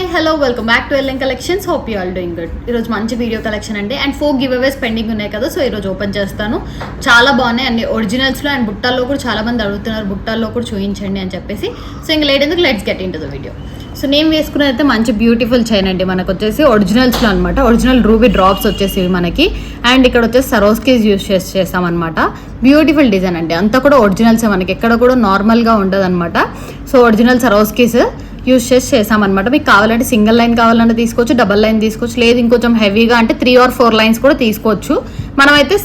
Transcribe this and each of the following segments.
Hi hello welcome back to LN collections. Hope you all doing good. ఈరోజు మంచి video collection అండి and 4 giveaways pending ఉన్నాయి కదా, so ఈరోజు open చేస్తాను. చాలా బాగున్నాయి అన్ని ఒరిజినల్స్లో అండ్ బుట్టాల్లో కూడా చాలా మంది అడుగుతున్నారు, బుట్టాల్లో కూడా చూపించండి అని చెప్పేసి. సో ఇంకా లేట్ ఎందుకు, let's get in to the video. So నేను వేసుకున్నది అయితే మంచి బ్యూటిఫుల్ చైన్ అండి. మనకు వచ్చేసి ఒరిజినల్స్లో అనమాట, ఒరిజినల్ రూబీ డ్రాప్స్ వచ్చేసి మనకి. అండ్ ఇక్కడ వచ్చేసి సరోస్కీస్ యూస్ చేసామన్నమాట. బ్యూటిఫుల్ డిజైన్ అండి, అంతా కూడా ఒరిజినల్సే, మనకి ఎక్కడ కూడా నార్మల్గా ఉండదు అనమాట. సో ఒరిజినల్ సరోస్కీస్ యూస్ చేసామన్నమాట. మీకు కావాలంటే సింగిల్ లైన్ కావాలంటే తీసుకోవచ్చు, డబల్ లైన్ తీసుకోవచ్చు, లేదు ఇంకొంచెం హెవీగా అంటే 3 or 4 లైన్స్ కూడా తీసుకోవచ్చు. మనమైతే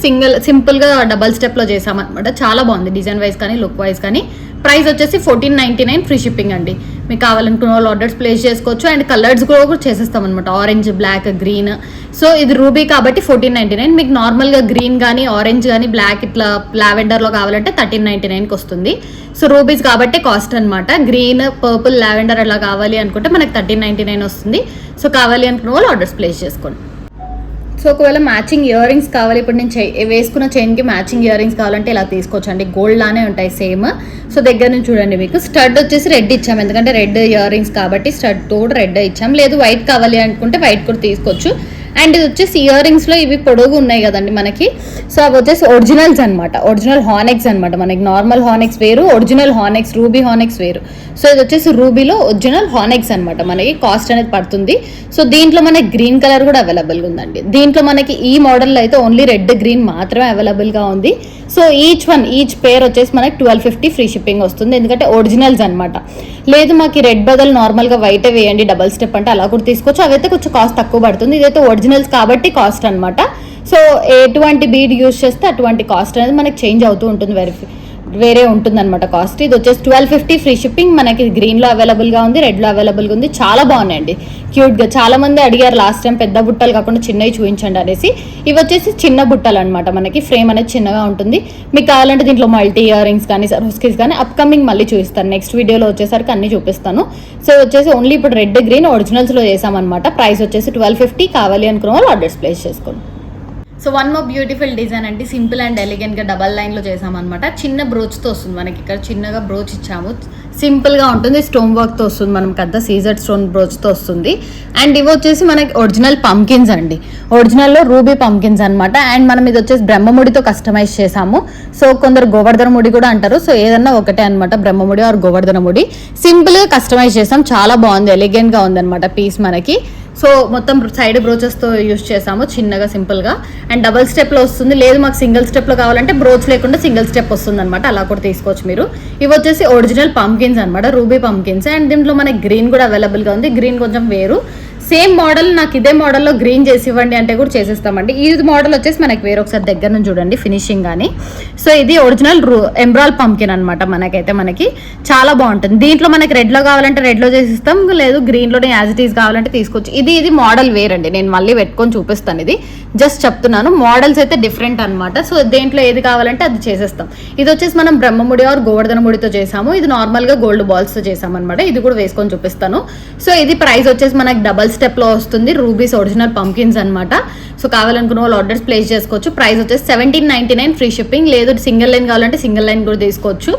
సింపుల్గా డబల్ స్టెప్లో చేసామన్నమాట. చాలా బాగుంది డిజైన్ వైజ్ కానీ లుక్ వైజ్ కానీ. ప్రైస్ వచ్చేసి 1499 ఫ్రీ షిప్పింగ్ అండి. మీకు కావాలనుకున్న వాళ్ళు ఆర్డర్స్ ప్లేస్ చేసుకోవచ్చు. అండ్ కలర్స్ కూడా చేసేస్తాం అనమాట, ఆరెంజ్, బ్లాక్, గ్రీన్. సో ఇది రూబీ కాబట్టి 1499. మీకు నార్మల్గా గ్రీన్ కానీ ఆరెంజ్ కానీ బ్లాక్ ఇట్లా లావెండర్లో కావాలంటే 1399కి వస్తుంది. సో రూబీస్ కాబట్టి కాస్ట్ అనమాట. గ్రీన్, పర్పుల్, లావెండర్ అలా కావాలి అనుకుంటే మనకి 1399 వస్తుంది. సో కావాలి అనుకున్న వాళ్ళు ఆర్డర్స్ ప్లేస్ చేసుకోండి. సో ఒకవేళ మ్యాచింగ్ ఇయర్ రింగ్స్ కావాలి, ఇప్పుడు నేను వేసుకున్న చైన్కి మ్యాచింగ్ ఇయర్ రింగ్స్ కావాలంటే ఇలా తీసుకోవచ్చు అండి. గోల్డ్ లానే ఉంటాయి సేమ్. సో దగ్గర నుంచి చూడండి, మీకు స్టడ్ వచ్చేసి రెడ్ ఇచ్చాం, ఎందుకంటే రెడ్ ఇయర్ రింగ్స్ కాబట్టి స్టడ్ కూడా రెడ్ ఇచ్చాం. లేదు వైట్ కావాలి అనుకుంటే వైట్ కూడా తీసుకోవచ్చు. అండ్ ఇది వచ్చేసి ఇయర్ రింగ్స్లో ఇవి పొడుగు ఉన్నాయి కదండి మనకి. సో అవి వచ్చేసి ఒరిజినల్స్ అనమాట, ఒరిజినల్ హానెక్స్ అనమాట. మనకి నార్మల్ హానెక్స్ వేరు, ఒరిజినల్ హానెక్స్, రూబీ హానెక్స్ వేరు. సో ఇది వచ్చేసి రూబీలో ఒరిజినల్ హానెక్స్ అనమాట. మనకి కాస్ట్ అనేది పడుతుంది. సో దీంట్లో మనకి గ్రీన్ కలర్ కూడా అవైలబుల్గా ఉందండి. దీంట్లో మనకి ఈ మోడల్లో అయితే ఓన్లీ రెడ్, గ్రీన్ మాత్రమే అవైలబుల్గా ఉంది. సో ఈచ్ పేర్ వచ్చేసి మనకి 1250 ఫ్రీ షిప్పింగ్ వస్తుంది, ఎందుకంటే ఒరిజినల్స్ అనమాట. లేదు మాకు రెడ్ బదులు నార్మల్గా వైటే వేయండి డబల్ స్టెప్ అంటే అలా కూడా తీసుకోవచ్చు. అవైతే కొంచెం కాస్ట్ తక్కువ పడుతుంది. ఇదైతే ఒరిజినల్స్ కాబట్టి కాస్ట్ అనమాట. సో ఎటువంటి బీడ్ యూజ్ చేస్తే అటువంటి కాస్ట్ అనేది మనకి చేంజ్ అవుతూ ఉంటుంది, వేరే ఉంటుందన్నమాట కాస్ట్. ఇది వచ్చేసి 1250 ఫ్రీ షిప్పింగ్. మనకి గ్రీన్లో అవైలబుల్గా ఉంది, రెడ్లో అవైలబుల్గా ఉంది. చాలా బాగున్నాయండి, క్యూట్గా. చాలా మంది అడిగారు లాస్ట్ టైం పెద్ద బుట్టలు కాకుండా చిన్నవి చూపించండి అనేసి. ఇవి వచ్చేసి చిన్న బుట్టలు అనమాట. మనకి ఫ్రేమ్ అనేది చిన్నగా ఉంటుంది. మీకు కావాలంటే దీంట్లో మల్టీ ఇయర్ రింగ్స్ కానీ సరోస్కీస్ కానీ అప్కమింగ్ మళ్ళీ చూపిస్తాను, నెక్స్ట్ వీడియోలో వచ్చేసరికి అన్ని చూపిస్తాను. సో వచ్చేసి ఓన్లీ ఇప్పుడు రెడ్, గ్రీన్ ఒరిజినల్స్లో చేసామన్నమాట. ప్రైస్ వచ్చేసి 1250. కావాలి అనుకున్న వాళ్ళు ఆర్డర్స్ ప్లేస్ చేసుకోండి. So one more beautiful design అండి, సింపుల్ అండ్ ఎలిగెంట్గా డబల్ లైన్లో చేసామన్నమాట. చిన్న బ్రోచ్తో వస్తుంది మనకి, ఇక్కడ చిన్నగా బ్రోచ్ ఇచ్చాము, సింపుల్గా ఉంటుంది. స్టోన్ వర్క్తో వస్తుంది, మనం పెద్ద సీజర్ స్టోన్ బ్రోచ్తో వస్తుంది. అండ్ ఇవి వచ్చేసి మనకి ఒరిజినల్ పంకిన్స్ అండి, ఒరిజినల్లో రూబీ పంకిన్స్ అనమాట. అండ్ మనం ఇది వచ్చేసి బ్రహ్మముడితో కస్టమైజ్ చేసాము. సో కొందరు గోవర్ధన ముడి కూడా అంటారు. సో ఏదన్నా ఒకటే అనమాట, బ్రహ్మముడి ఆర్ గోవర్ధన ముడి. సింపుల్గా కస్టమైజ్ చేసాం, చాలా బాగుంది, ఎలిగెంట్గా ఉందన్నమాట పీస్ మనకి. సో మొత్తం సైడ్ బ్రోచెస్తో యూజ్ చేసాము, చిన్నగా సింపుల్గా. అండ్ డబల్ స్టెప్లో వస్తుంది, లేదు మాకు సింగిల్ స్టెప్లో కావాలంటే బ్రోచ్ లేకుండా సింగిల్ స్టెప్ వస్తుంది అనమాట, అలా కూడా తీసుకోవచ్చు మీరు. ఇవి వచ్చేసి ఒరిజినల్ పంకిన్స్ అనమాట, రూబీ పంకిన్స్. అండ్ దీంట్లో మనకి గ్రీన్ కూడా అవైలబుల్గా ఉంది. గ్రీన్ కొంచెం వేరు, సేమ్ మోడల్ నాకు ఇదే మోడల్లో గ్రీన్ చేసి ఇవ్వండి అంటే కూడా చేసేస్తామండి. ఈ మోడల్ వచ్చేసి మనకి వేరే ఒకసారి దగ్గర నుంచి చూడండి ఫినిషింగ్ కానీ. సో ఇది ఒరిజినల్ ఎంబ్రాల్ పంకిన్ అనమాట. మనకి చాలా బాగుంటుంది. దీంట్లో మనకి రెడ్లో కావాలంటే రెడ్లో చేసిస్తాం, లేదు గ్రీన్లోనే యాజ్ ఇట్ ఈస్ కావాలంటే తీసుకోవచ్చు. ఇది మోడల్ వేరండి, నేను మళ్ళీ పెట్టుకొని చూపిస్తాను. ఇది జస్ట్ చెప్తున్నాను, మోడల్స్ అయితే డిఫరెంట్ అనమాట. సో దేంట్లో ఏది కావాలంటే అది చేసేస్తాం. ఇది వచ్చేసి మనం బ్రహ్మముడి ఆర్ గోవర్ధన ముడితో చేసాము. ఇది నార్మల్గా గోల్డ్ బాల్స్తో చేసాం అనమాట. ఇది కూడా వేసుకొని చూపిస్తాను. సో ఇది ప్రైస్ వచ్చేసి మనకి డబల్ స్టెప్లో వస్తుంది, రూబీస్ ఒరిజినల్ పంకిన్స్ అనమాట. సో కావాలనుకున్న వాళ్ళు ఆర్డర్స్ ప్లేస్ చేసుకోవచ్చు. ప్రైస్ వచ్చేసి 1799 ఫ్రీ షిప్పింగ్. లేదు సింగిల్ లైన్ కావాలంటే సింగిల్ లైన్ కూడా తీసుకోవచ్చు.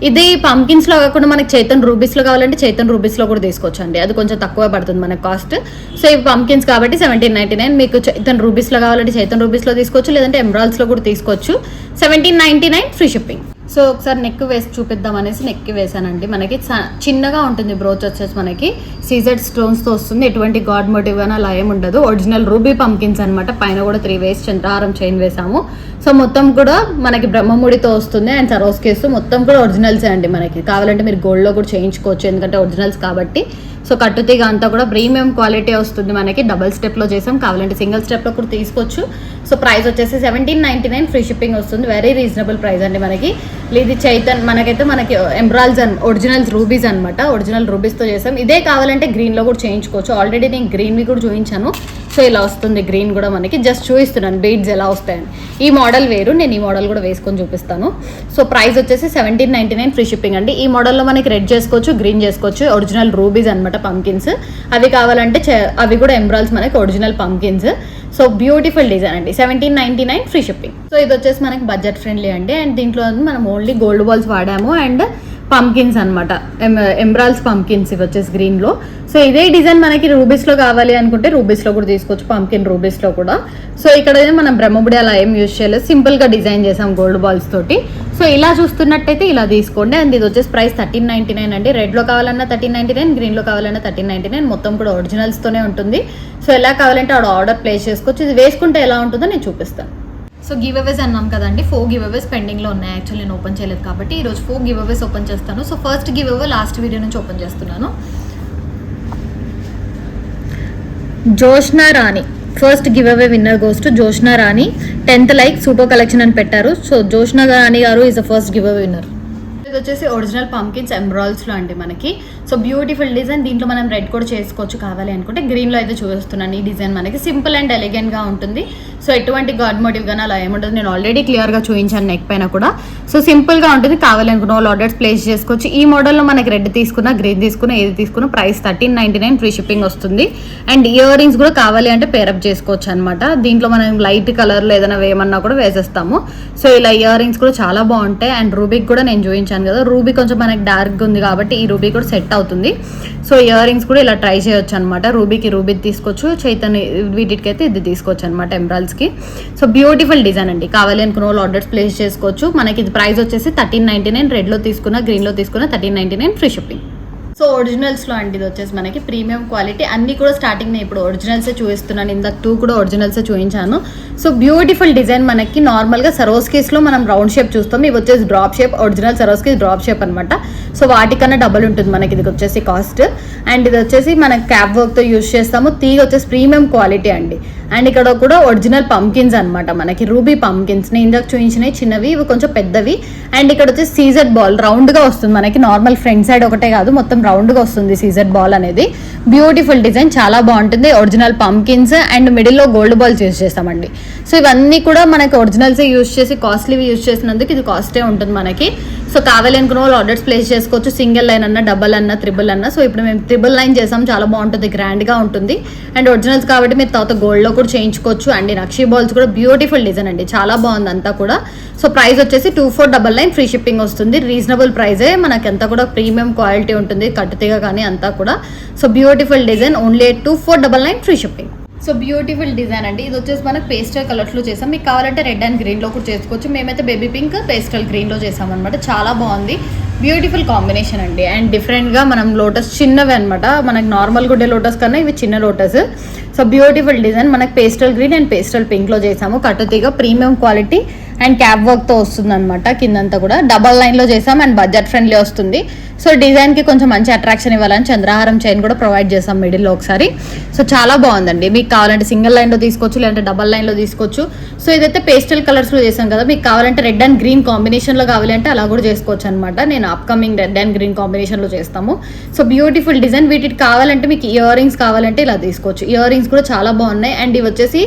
ఇది పంకిన్స్లో కాకుండా మనకి చైతన్ రూబీస్లో కావాలంటే చైతన్ రూబీస్లో కూడా తీసుకోవచ్చు అండి, అది కొంచెం తక్కువ పడుతుంది మనకు కాస్ట్. సో ఇవి పంకిన్స్ కాబట్టి 1799. మీకు చైతన్ రూబీస్లో కావాలంటే చైతన్ రూబీస్లో తీసుకోవచ్చు, లేదంటే ఎమరాల్డ్స్లో కూడా తీసుకోవచ్చు. 1799 ఫ్రీ షిప్పింగ్. సో ఒకసారి నెక్ వేసి చూపిద్దాం అనేసి నెక్ వేసానండి. మనకి చిన్నగా ఉంటుంది బ్రోచ్ వచ్చేసి, మనకి సీజెడ్ స్టోన్స్తో వస్తుంది. ఎటువంటి గాడ్ మోటివ్ అని అలా ఏమి ఉండదు. ఒరిజినల్ రూబీ పంకిన్స్ అనమాట. పైన కూడా 3 వేస్ చంద్రహారం చైన్ వేసాము. సో మొత్తం కూడా మనకి బ్రహ్మముడితో వస్తుంది. అండ్ సరోస్కీస్ మొత్తం కూడా ఒరిజినల్సే అండి. మనకి కావాలంటే మీరు గోల్డ్లో కూడా చేయించుకోవచ్చు, ఎందుకంటే ఒరిజినల్స్ కాబట్టి. సో కట్టుతీగ అంతా కూడా ప్రీమియం క్వాలిటీ వస్తుంది మనకి. డబల్ స్టెప్లో చేసాం, కావాలంటే సింగిల్ స్టెప్లో కూడా తీసుకోవచ్చు. సో ప్రైస్ వచ్చేసి 1799 ఫ్రీ షిప్పింగ్ వస్తుంది. వెరీ రీజనబుల్ ప్రైస్ అండి మనకి. ఇది చైతన్ మనకి ఎంబ్రాల్స్ ఒరిజినల్ రూబీస్ అనమాట, ఒరిజినల్ రూబీస్తో చేసాం. ఇదే కావాలంటే గ్రీన్లో కూడా చేయించుకోవచ్చు. ఆల్రెడీ నేను గ్రీన్వి కూడా చూపించాను. సో ఇలా వస్తుంది గ్రీన్ కూడా మనకి. జస్ట్ చూపిస్తున్నాను బీడ్స్ ఎలా వస్తాయని. ఈ మోడల్ వేరు, నేను ఈ మోడల్ కూడా వేసుకొని చూపిస్తాను. సో ప్రైస్ వచ్చేసి 1799 ఫ్రీ షిప్పింగ్ అండి. ఈ మోడల్లో మనకి రెడ్ చేసుకోవచ్చు, గ్రీన్ చేసుకోవచ్చు. ఒరిజినల్ రూబీస్ అనమాట పంకిన్స్. అవి కావాలంటే అవి కూడా ఎంబ్రాల్స్ మనకి original pumpkins. So beautiful design అండి, 1799 ఫ్రీ షిప్పింగ్. సో ఇది వచ్చేసి మనకి బడ్జెట్ ఫ్రెండ్లీ అండి. అండ్ దీంట్లో మనం ఓన్లీ గోల్డ్ బాల్స్ వాడాము. అండ్ పంకిన్స్ అనమాట, ఎంబ్రాల్స్ పంకిన్స్ ఇవి వచ్చేసి గ్రీన్లో. సో ఇదే డిజైన్ మనకి రూబీస్లో కావాలి అనుకుంటే రూబీస్లో కూడా తీసుకోవచ్చు, పంకిన్ రూబీస్లో కూడా. సో ఇక్కడ మనం బ్రహ్మబుడి అలా ఏం యూజ్ చేయలేదు, సింపుల్గా డిజైన్ చేసాం గోల్డ్ బాల్స్ తోటి. సో ఇలా చూస్తున్నట్టయితే ఇలా తీసుకోండి. అండ్ ఇది వచ్చేసి ప్రైస్ 1399 అండి. రెడ్లో కావాలన్నా 1399, గ్రీన్లో కావాలన్నా 1399, మొత్తం కూడా ఒరిజినల్స్తోనే ఉంటుంది. సో ఎలా కావాలంటే ఆర్డర్ ప్లేస్ చేసుకోవచ్చు. ఇది వేసుకుంటే ఎలా ఉంటుందో నేను చూపిస్తాను. సో గివ్ అవేస్ అన్నాం కదండి, 4 గివ్ అవేస్ పెండింగ్లో ఉన్నాయి. యాక్చువల్లీ నేను ఓపెన్ చేయలేదు కాబట్టి ఈరోజు 4 గివ్ అవేస్ ఓపెన్ చేస్తాను. So first giveaway last video నుంచి ఓపెన్ చేస్తున్నాను. Joshna Rani first giveaway winner goes to Joshna Rani. 10th like super collection అని పెట్టారు. సో జోష్నా రాణి గారు is the first giveaway winner. ఇది వచ్చేసి ఒరిజినల్ పంకిన్స్ ఎంబ్రాయిల్స్లో అండి మనకి. So beautiful design. దీంట్లో మనం రెడ్ కూడా చేసుకోవచ్చు కావాలి అనుకుంటే. గ్రీన్లో అయితే చూపిస్తున్నాను. ఈ డిజైన్ మనకి సింపుల్ అండ్ ఎలిగెంట్గా ఉంటుంది. సో ఎటువంటి గాడ్ మోటివ్ కానీ అలా ఏముంటుంది, నేను ఆల్రెడీ క్లియర్గా చూపించాను నెక్ పైన కూడా. సో సింపుల్గా ఉంటుంది. కావాలి అనుకున్న వాళ్ళు ఆర్డర్స్ ప్లేస్ చేసుకోవచ్చు. ఈ మోడల్లో మనకి రెడ్ తీసుకున్నా, గ్రీన్ తీసుకున్నా, ఏది తీసుకున్నా ప్రైస్ 1399, ఫ్రీ షిప్పింగ్ వస్తుంది. అండ్ ఇయర్ రింగ్స్ కూడా కావాలి అంటే పేరప్ చేసుకోవచ్చు అనమాట. దీంట్లో మనం లైట్ కలర్లో ఏదైనా వేయమన్నా కూడా వేసేస్తాము. సో ఇలా ఇయర్ రింగ్స్ కూడా చాలా బాగుంటాయి. అండ్ రూబీకి కూడా నేను చూపించాను కదా, రూబీ కొంచెం మనకి డార్క్ ఉంది కాబట్టి ఈ రూబీ కూడా సెట్ అవుతుంది. సో ఇయర్ రింగ్స్ కూడా ఇలా ట్రై చేయొచ్చు అనమాట. రూబీకి రూబీ తీసుకోవచ్చు, చైతన్య వీటికైతే ఇది తీసుకోవచ్చు అనమాట ఎంబ్రాయిల్స్కి. సో బ్యూటిఫుల్ డిజైన్ అండి. కావాలి అనుకున్న వాళ్ళు ఆర్డర్స్ ప్లేస్ చేసుకోవచ్చు. మనకి ఇది ప్రైస్ వచ్చేసి 1399, రెడ్లో తీసుకున్న, గ్రీన్లో తీసుకున్న 1399, ఫ్రీ షిప్పింగ్. సో ఒరిజినల్స్లో అండి ఇది వచ్చేసి మనకి ప్రీమియం క్వాలిటీ. అన్నీ కూడా స్టార్టింగ్ నేను ఇప్పుడు ఒరిజినల్సే చూపిస్తున్నాను. ఇందాక 2 కూడా ఒరిజినల్సే చూపించాను. So beautiful design. మనకి నార్మల్గా సరోస్కీస్లో మనం రౌండ్ షేప్ చూస్తాం, ఇవి వచ్చేసి drop shape. Original Swarovskis drop shape అనమాట. సో వాటికన్నా డబల్ ఉంటుంది మనకి ఇది వచ్చేసి కాస్ట్. అండ్ ఇది వచ్చేసి మనకి క్యాప్ వర్క్తో యూజ్ చేస్తాము. తీగ వచ్చేసి ప్రీమియం క్వాలిటీ అండి. అండ్ ఇక్కడ కూడా ఒరిజినల్ పంకిన్స్ అనమాట మనకి, రూబీ పంకిన్స్. నేను ఇందాక చూపించినవి చిన్నవి, ఇవి కొంచెం పెద్దవి. అండ్ ఇక్కడ వచ్చేసి సీజెడ్ బాల్ రౌండ్గా వస్తుంది మనకి. నార్మల్ ఫ్రంట్ సైడ్ ఒకటే కాదు, మొత్తం రౌండ్గా వస్తుంది సీజెడ్ బాల్ అనేది. బ్యూటిఫుల్ డిజైన్, చాలా బాగుంటుంది. ఒరిజినల్ పంకిన్స్ అండ్ మిడిల్లో గోల్డ్ బాల్స్ యూజ్ చేస్తామండి. సో ఇవన్నీ కూడా మనకి ఒరిజినల్సే యూజ్ చేసి, కాస్ట్లీవి యూజ్ చేసినందుకు ఇది కాస్టే ఉంటుంది మనకి. సో కావాలి అనుకున్న వాళ్ళు ఆర్డర్స్ ప్లేస్ చేసుకోవచ్చు. సింగిల్ లైన్ అన్నా, డబల్ అన్నా, త్రిబుల్ అన్నా. సో ఇప్పుడు మేము త్రిబుల్ లైన్ చేసాం, చాలా బాగుంటుంది, గ్రాండ్గా ఉంటుంది. అండ్ ఒరిజినల్స్ కాబట్టి మీరు తర్వాత గోల్డ్లో కూడా చేయించుకోవచ్చు. అండ్ నక్షీ బాల్స్ కూడా బ్యూటిఫుల్ డిజైన్ అండి, చాలా బాగుంది అంతా కూడా. సో ప్రైస్ వచ్చేసి 2499, ఫ్రీ షిప్పింగ్ వస్తుంది. రీజనబుల్ ప్రైజే మనకి, అంతా కూడా ప్రీమియం క్వాలిటీ ఉంటుంది, కట్టుతీగా కానీ అంతా కూడా. So beautiful design, only 2499, free shipping. So beautiful design అండి. ఇది వచ్చేసి మనకి పేస్టల్ కలర్స్లో చేసాం. మీకు కావాలంటే రెడ్ అండ్ గ్రీన్లో కూడా చేసుకోవచ్చు. మేమైతే బేబీ పింక్ పేస్టల్ గ్రీన్లో చేసామన్నమాట. చాలా బాగుంది, బ్యూటిఫుల్ కాంబినేషన్ అండి. అండ్ డిఫరెంట్గా మనం లోటస్ చిన్నవి అనమాట, మనకి నార్మల్ గుడ్డే లోటస్ కన్నా ఇవి చిన్న లోటస్. So beautiful design. మనకి పేస్టల్ గ్రీన్ అండ్ పేస్టల్ పింక్లో చేసాము. కట్టుతీగా ప్రీమియం క్వాలిటీ అండ్ క్యాప్ వర్క్తో వస్తుంది అనమాట. కిందంతా కూడా డబల్ లైన్లో చేసాం అండ్ బడ్జెట్ ఫ్రెండ్లీ వస్తుంది. సో డిజైన్కి కొంచెం మంచి అట్రాక్షన్ ఇవ్వాలని చంద్రహారం చైన్ కూడా ప్రొవైడ్ చేసాం మిడిల్లో ఒకసారి. సో చాలా బాగుందండి. మీకు కావాలంటే సింగిల్ లైన్లో తీసుకోవచ్చు, లేదంటే డబల్ లైన్లో తీసుకోవచ్చు. సో ఇదైతే పేస్టల్ కలర్స్లో చేసాం కదా, మీకు కావాలంటే రెడ్ అండ్ గ్రీన్ కాంబినేషన్లో కావాలంటే అలా కూడా చేసుకోవచ్చు అనమాట. నేను అప్కమింగ్ రెడ్ అండ్ గ్రీన్ కాంబినేషన్లో చేస్తాము. So beautiful design. వీటికి కావాలంటే మీకు ఇయర్ రింగ్స్ కావాలంటే ఇలా తీసుకోవచ్చు. ఇయర్ రింగ్స్ కూడా చాలా బాగున్నాయి. అండ్ ఇవి వచ్చేసి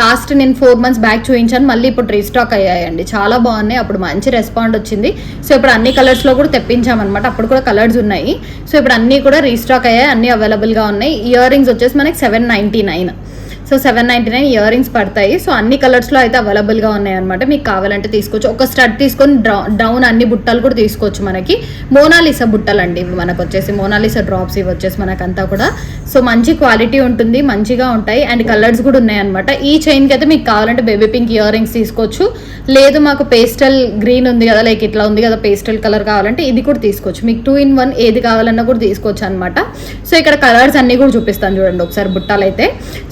లాస్ట్ నేను 4 months బ్యాక్ చూపించాను, మళ్ళీ ఇప్పుడు రీస్టాక్ అయ్యాయండి. చాలా బాగున్నాయి, అప్పుడు మంచి రెస్పాండ్ వచ్చింది. సో ఇప్పుడు అన్ని కలర్స్లో కూడా తెప్పించామన్నమాట. అప్పుడు కూడా కలర్స్ ఉన్నాయి. సో ఇప్పుడు అన్నీ కూడా రీస్టాక్ అయ్యాయి, అన్నీ అవైలబుల్గా ఉన్నాయి. ఇయర్ రింగ్స్ వచ్చేసి మనకి 799. సో 799 ఇయర్ రింగ్స్ పడతాయి. సో అన్ని కలర్స్లో అయితే అవైలబుల్గా ఉన్నాయి అనమాట. మీకు కావాలంటే తీసుకోవచ్చు. ఒక స్టడ్ తీసుకొని డౌన్ అన్ని బుట్టలు కూడా తీసుకోవచ్చు. మనకి మోనాలిసా బుట్టలు అండి ఇవి, మనకు వచ్చేసి మోనాలిసా డ్రాప్స్ ఇవి వచ్చేసి మనకంతా కూడా. సో మంచి క్వాలిటీ ఉంటుంది, మంచిగా ఉంటాయి. అండ్ కలర్స్ కూడా ఉన్నాయన్నమాట. ఈ చైన్కి అయితే మీకు కావాలంటే బేబీ పింక్ ఇయర్ రింగ్స్ తీసుకోవచ్చు. లేదు మాకు పేస్టల్ గ్రీన్ ఉంది కదా, లైక్ ఇట్లా ఉంది కదా పేస్టల్ కలర్ కావాలంటే ఇది కూడా తీసుకోవచ్చు. మీకు 2 in 1 ఏది కావాలన్నా కూడా తీసుకోవచ్చు అనమాట. సో ఇక్కడ కలర్స్ అన్నీ కూడా చూపిస్తాను చూడండి ఒకసారి బుట్టాలు అయితే.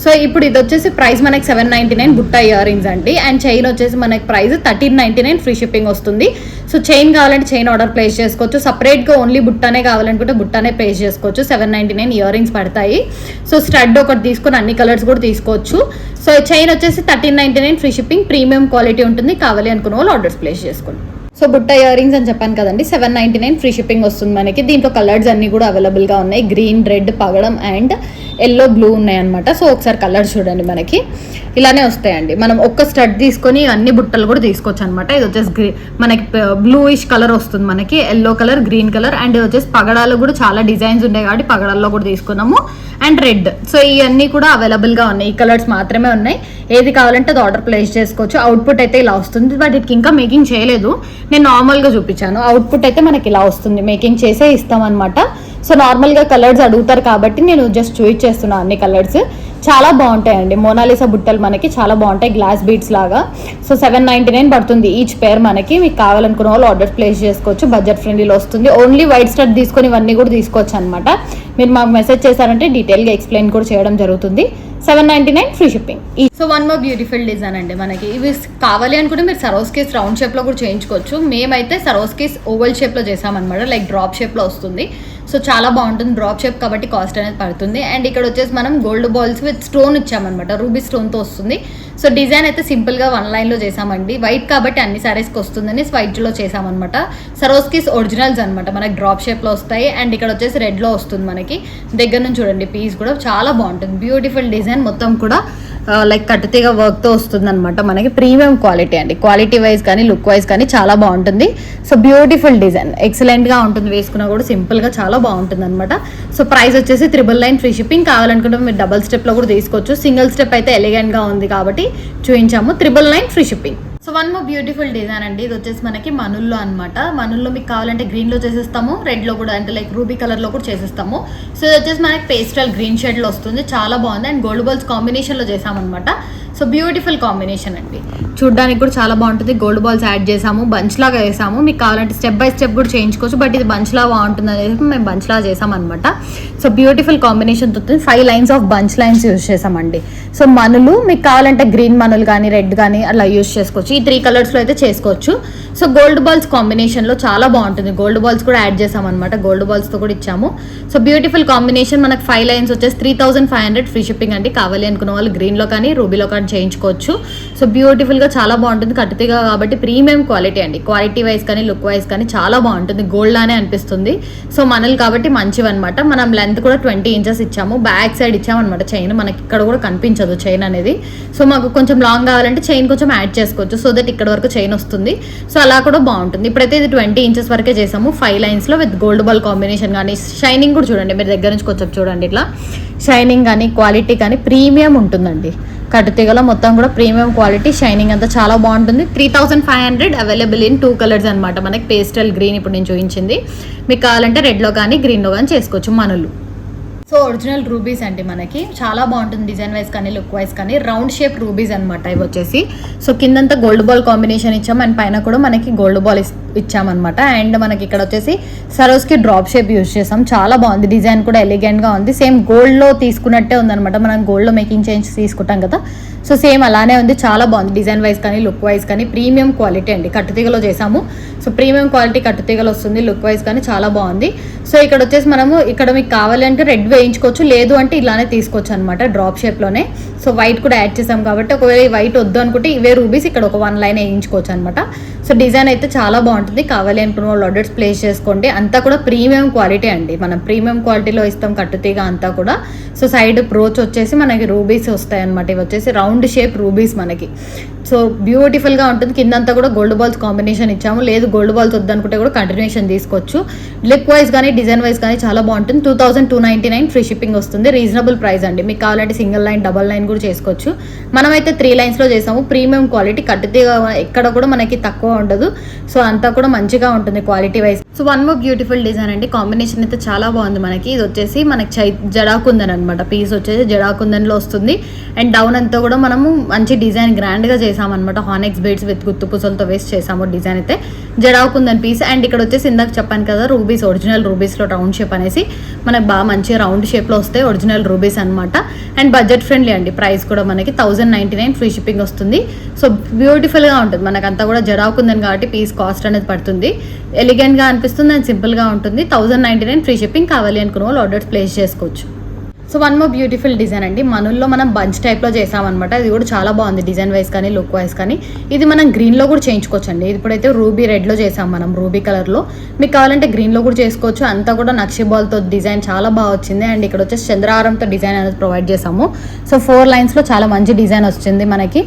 సో ఇప్పుడు ఇది వచ్చేసి ప్రైస్ మనకి 799 బుట్ట ఇయర్ రింగ్స్ అండి. అండ్ చైన్ వచ్చేసి మనకి ప్రైస్ 1399, ఫ్రీ షిప్పింగ్ వస్తుంది. సో చైన్ కావాలంటే చైన్ ఆర్డర్ ప్లేస్ చేసుకోవచ్చు. సపరేట్గా ఓన్లీ బుట్టానే కావాలనుకుంటే బుట్టానే ప్లేస్ చేసుకోవచ్చు. 799 ఇయర్ రింగ్స్ పడతాయి. సో స్టడ్ ఒకటి తీసుకొని అన్ని కలర్స్ కూడా తీసుకోవచ్చు. సో చైన్ వచ్చేసి 1399, ఫ్రీ షిప్పింగ్, ప్రీమియం క్వాలిటీ ఉంటుంది. కావాలి అనుకున్న వాళ్ళు ఆర్డర్స్ ప్లేస్ చేసుకోండి. సో బుట్ట ఇయర్ రింగ్స్ అని చెప్పాను కదండి, 799, ఫ్రీ షిప్పింగ్ వస్తుంది మనకి. దీంట్లో కలర్స్ అన్నీ కూడా అవైలబుల్గా ఉన్నాయి. గ్రీన్, రెడ్, పగడం అండ్ ఎల్లో, బ్లూ ఉన్నాయన్నమాట. సో ఒకసారి కలర్స్ చూడండి, మనకి ఇలానే వస్తాయండి. మనం ఒక్క స్టడ్ తీసుకొని అన్ని బుట్టలు కూడా తీసుకోవచ్చు అనమాట. ఇది వచ్చేసి మనకి బ్లూయిష్ కలర్ వస్తుంది, మనకి yellow colour, green colour. And ఇది వచ్చేసి పగడాలు కూడా చాలా డిజైన్స్ ఉన్నాయి కాబట్టి పగడాల్లో కూడా తీసుకున్నాము. And red. సో ఇవన్నీ కూడా అవైలబుల్గా ఉన్నాయి. ఈ కలర్స్ మాత్రమే ఉన్నాయి. ఏది కావాలంటే అది ఆర్డర్ ప్లేస్ చేసుకోవచ్చు. అవుట్పుట్ అయితే ఇలా వస్తుంది, బట్ వీటికి ఇంకా మేకింగ్ చేయలేదు. నేను నార్మల్గా చూపించాను. అవుట్పుట్ అయితే మనకి ఇలా వస్తుంది, మేకింగ్ చేసే ఇస్తామన్నమాట. సో నార్మల్గా కలర్స్ అడుగుతారు కాబట్టి నేను జస్ట్ చూపించేస్తున్నాను అన్ని కలర్స్. చాలా బాగుంటాయండి మోనాలిసా బుట్టలు, మనకి చాలా బాగుంటాయి గ్లాస్ బీడ్స్ లాగా. సో 799 పడుతుంది ఈచ్ పేర్ మనకి. మీకు కావాలనుకున్న వాళ్ళు ఆర్డర్ ప్లేస్ చేసుకోవచ్చు, బడ్జెట్ ఫ్రెండ్లీలో వస్తుంది. ఓన్లీ వైట్ స్టడ్ తీసుకొని ఇవన్నీ కూడా తీసుకోవచ్చు అనమాట. మీరు మాకు మెసేజ్ చేశారంటే డీటెయిల్గా ఎక్స్ప్లెయిన్ కూడా చేయడం జరుగుతుంది. 799 free shipping. So one more beautiful design అండి మనకి. ఇవి కావాలి అనుకుంటే మీరు సరోస్కీస్ రౌండ్ షేప్లో కూడా చేయించుకోవచ్చు. మేమైతే సరోస్కీస్ ఓవల్ షేప్లో చేసామన్నమాట, లైక్ డ్రాప్ షేప్లో వస్తుంది. సో చాలా బాగుంటుంది, డ్రాప్ షేప్ కాబట్టి కాస్ట్ అనేది పడుతుంది. అండ్ ఇక్కడ వచ్చేసి మనం గోల్డ్ బాల్స్ విత్ స్టోన్ ఇచ్చామన్నమాట, రూబీ స్టోన్తో వస్తుంది. సో డిజైన్ అయితే సింపుల్గా 1 లైన్లో చేసామండి. వైట్ కాబట్టి అన్ని సారీస్కి వస్తుందని వైట్లో చేసామన్నమాట. సరోస్కీస్ ఒరిజినల్స్ అనమాట, మనకి డ్రాప్ షేప్లో వస్తాయి. అండ్ ఇక్కడ వచ్చేసి రెడ్లో వస్తుంది మనకి. దగ్గర నుంచి చూడండి, పీస్ కూడా చాలా బాగుంటుంది, బ్యూటిఫుల్ డిజైన్. మొత్తం కూడా లైక్ కట్టుతీగ వర్క్తో వస్తుంది అనమాట. మనకి ప్రీమియం క్వాలిటీ అండి, క్వాలిటీ వైజ్ కానీ లుక్ వైజ్ కానీ చాలా బాగుంటుంది. సో బ్యూటిఫుల్ డిజైన్, ఎక్సలెంట్గా ఉంటుంది, వేసుకున్నా కూడా సింపుల్గా చాలా బాగుంటుంది అనమాట. సో ప్రైస్ వచ్చేసి 999 ఫ్రీ షిప్పింగ్. కావాలనుకుంటే మీరు డబల్ స్టెప్లో కూడా తీసుకోవచ్చు. సింగిల్ స్టెప్ అయితే ఎలిగెంట్గా ఉంది కాబట్టి చూపించాము. 999 free shipping. So one more beautiful design అండి. ఇది వచ్చేసి మనకి మనుల్లో అనమాట. మనుల్లో మీకు కావాలంటే గ్రీన్లో చేసేస్తాము, రెడ్లో కూడా అంటే లైక్ రూబీ కలర్లో కూడా చేసేస్తాము. సో ఇది వచ్చేసి మనకి పేస్టల్ గ్రీన్ షేడ్లో వస్తుంది, చాలా బాగుంది. అండ్ గోల్డ్ బాల్స్ కాంబినేషన్లో చేసామన్నమాట. సో బ్యూటిఫుల్ కాంబినేషన్ అండి, చూడడానికి కూడా చాలా బాగుంటుంది. గోల్డ్ బాల్స్ యాడ్ చేసాము, బంచ్ లాగా వేసాము. మీకు కావాలంటే స్టెప్ బై స్టెప్ కూడా చేయించుకోవచ్చు, బట్ ఇది బంచ్ లాగా బాగుంటుంది అనేది మేము బంచ్ లాగా చేసామన్నమాట. సో బ్యూటిఫుల్ కాంబినేషన్ వస్తుంది. 5 lines of bunch lines use చేసామండి. సో మనులు మీకు కావాలంటే గ్రీన్ మనులు కానీ రెడ్ కానీ అలా యూజ్ చేసుకోవచ్చు. ఈ 3 కలర్స్లో అయితే చేసుకోవచ్చు. సో గోల్డ్ బాల్స్ కాంబినేషన్లో చాలా బాగుంటుంది. గోల్డ్ బాల్స్ కూడా యాడ్ చేసామన్నమాట, గోల్డ్ బాల్స్తో కూడా ఇచ్చాము. So beautiful combination. మనకు 5 లైన్స్ వచ్చేసి 3500 ఫ్రీ షిప్పింగ్ అండి. కావాలి అనుకున్న వాళ్ళు గ్రీన్లో కానీ రూబీలో కానీ చేయించుకోవచ్చు. సో బ్యూటిఫుల్గా చాలా బాగుంటుంది, కట్టుతీగా కాబట్టి ప్రీమియం క్వాలిటీ అండి. క్వాలిటీ వైజ్ కానీ లుక్ వైజ్ కానీ చాలా బాగుంటుంది, గోల్డ్ లానే అనిపిస్తుంది. సో మనలు కాబట్టి మంచివి అనమాట. మనం లెంత్ కూడా 20 ఇంచెస్ ఇచ్చాము, బ్యాక్ సైడ్ ఇచ్చామన్నమాట చైన్. మనకి ఇక్కడ కూడా కనిపించదు చైన్ అనేది. సో మాకు కొంచెం లాంగ్ కావాలంటే చైన్ కొంచెం యాడ్ చేసుకోవచ్చు, సో దట్ ఇక్కడ వరకు చైన్ వస్తుంది. సో అలా కూడా బాగుంటుంది. ఇప్పుడైతే ఇది 20 ఇంచెస్ వరకే చేసాము, 5 లైన్స్లో విత్ గోల్డ్ బాల్ కాంబినేషన్. కానీ షైనింగ్ కూడా చూడండి, మీరు దగ్గర నుంచి కొంచెం చూడండి, ఇట్లా షైనింగ్ కానీ క్వాలిటీ కానీ ప్రీమియం ఉంటుందండి. కట్టుతీగలో మొత్తం కూడా ప్రీమియం క్వాలిటీ, షైనింగ్ అంతా చాలా బాగుంటుంది. 3500 అవైలబుల్ ఇన్ 2 కలర్స్ అనమాట. మనకి పేస్టల్ గ్రీన్ ఇప్పుడు నేను చూపించింది. మీకు కావాలంటే రెడ్లో కానీ గ్రీన్లో కానీ చేసుకోవచ్చు మనులు. సో ఒరిజినల్ రూబీస్ అండి, మనకి చాలా బాగుంటుంది డిజైన్ వైజ్ కానీ లుక్ వైజ్ కానీ. రౌండ్ షేప్ రూబీస్ అనమాట ఇవి వచ్చేసి. సో కిందంతా గోల్డ్ బాల్ కాంబినేషన్ ఇచ్చాం, అండ్ పైన కూడా మనకి గోల్డ్ బాల్ ఇచ్చామన్నమాట. అండ్ మనకి ఇక్కడ వచ్చేసి సరోస్కి డ్రాప్ షేప్ యూజ్ చేసాం, చాలా బాగుంది. డిజైన్ కూడా ఎలిగెంట్గా ఉంది, సేమ్ గోల్డ్లో తీసుకున్నట్టే ఉందన్నమాట. మనం గోల్డ్లో మేకింగ్ చేంజ్ తీసుకుంటాం కదా, సో సేమ్ అలానే ఉంది, చాలా బాగుంది. డిజైన్ వైజ్ కానీ లుక్ వైజ్ కానీ ప్రీమియం క్వాలిటీ అండి. కట్టుతీగలో చేసాము, సో ప్రీమియం క్వాలిటీ కట్టుతీగలు వస్తుంది. లుక్ వైజ్ కానీ చాలా బాగుంది. సో ఇక్కడ వచ్చేసి మనము ఇక్కడ మీకు కావాలంటే రెడ్ వేయించుకోవచ్చు, లేదు అంటే ఇలానే తీసుకోవచ్చు అనమాట డ్రాప్ షేప్లోనే. సో వైట్ కూడా యాడ్ చేసాం కాబట్టి ఒకవేళ వైట్ వద్దు అనుకుంటే ఇవే రూబీస్ ఇక్కడ ఒక 1 లైన్ వేయించుకోవచ్చు అనమాట. సో డిజైన్ అయితే చాలా బాగుంటుంది. కావాలి అనుకున్న వాళ్ళు ఆర్డర్స్ ప్లేస్ చేసుకోండి. అంతా కూడా ప్రీమియం క్వాలిటీ అండి, మనం ప్రీమియం క్వాలిటీలో ఇస్తాం కట్టుతీగ అంతా కూడా. సో సైడ్ బ్రోచ్ వచ్చేసి మనకి రూబీస్ వస్తాయి అనమాట. ఇవి వచ్చేసి రౌండ్ షేప్ రూబీస్ మనకి. సో బ్యూటిఫుల్గా ఉంటుంది. కిందంతా కూడా గోల్డ్ బాల్స్ కాంబినేషన్ ఇచ్చాము, లేదు గోల్డ్ బాల్స్ వద్దనుకుంటే కూడా కంటిన్యూషన్ తీసుకోవచ్చు. లుక్ వైజ్ కానీ డిజైన్ వైజ్ కానీ చాలా బాగుంటుంది. 2299 ఫ్రీ షిప్పింగ్ వస్తుంది, రీజనబుల్ ప్రైస్ అండి. మీకు కావాలంటే సింగిల్ లైన్ డబల్ లైన్ కూడా చేసుకోవచ్చు. మనమైతే 3 లైన్స్లో చేసాము, ప్రీమియం క్వాలిటీ. కట్టుతీగ ఎక్కడ కూడా మనకి తక్కువ ఉండదు. సో అంతా కూడా మంచిగా ఉంటుంది quality wise. So one more beautiful design అండి, కాంబినేషన్ అయితే చాలా బాగుంది మనకి. ఇది వచ్చేసి మనకి జడాకుందన్ అనమాట. పీస్ వచ్చేసి జడాకుందన్లో వస్తుంది. అండ్ డౌన్ అంతా కూడా మనము మంచి డిజైన్ గ్రాండ్గా చేసామన్నమాట. హానెక్స్ బీడ్స్ విత్ గుత్తు పూసలతో వేస్ట్ చేసాము డిజైన్ అయితే. జడాకుందన్ పీస్. అండ్ ఇక్కడ వచ్చేసి ఇందాక చెప్పాను కదా రూబీస్, ఒరిజినల్ రూబీస్లో రౌండ్ షేప్ అనేసి మనకి బాగా మంచి రౌండ్ షేప్లో వస్తాయి ఒరిజినల్ రూబీస్ అనమాట. అండ్ బడ్జెట్ ఫ్రెండ్లీ అండి, ప్రైస్ కూడా మనకి 1099 ఫ్రీ షిప్పింగ్ వస్తుంది. సో బ్యూటిఫుల్గా ఉంటుంది, మనకంతా కూడా జడాకుందన్ కాబట్టి పీస్ కాస్ట్ అనేది పడుతుంది. ఎలిగెంట్గా అనిపిస్తుంది అండ్ సింపుల్గా ఉంటుంది. 1099 ఫ్రీ షిప్పింగ్. కావాలి అనుకున్న వాళ్ళు ఆర్డర్స్ ప్లేస్ చేసుకోవచ్చు. So one more beautiful design అండి, మనుల్లో మనం బంచ్ టైప్లో చేసామన్నమాట. ఇది కూడా చాలా బాగుంది డిజైన్ వైజ్ కానీ లుక్ వైజ్ కానీ. ఇది మనం గ్రీన్లో కూడా చేయించుకోవచ్చు అండి. ఇప్పుడైతే రూబీ రెడ్లో చేసాం మనం, రూబీ కలర్లో. మీకు కావాలంటే గ్రీన్లో కూడా చేసుకోవచ్చు. అంతా కూడా నక్షి బాల్తో డిజైన్ చాలా బాగా వచ్చింది. అండ్ ఇక్కడ వచ్చేసి చంద్రహారంతో డిజైన్ అనేది ప్రొవైడ్ చేసాము. సో 4 లైన్స్లో చాలా మంచి డిజైన్ వచ్చింది మనకి,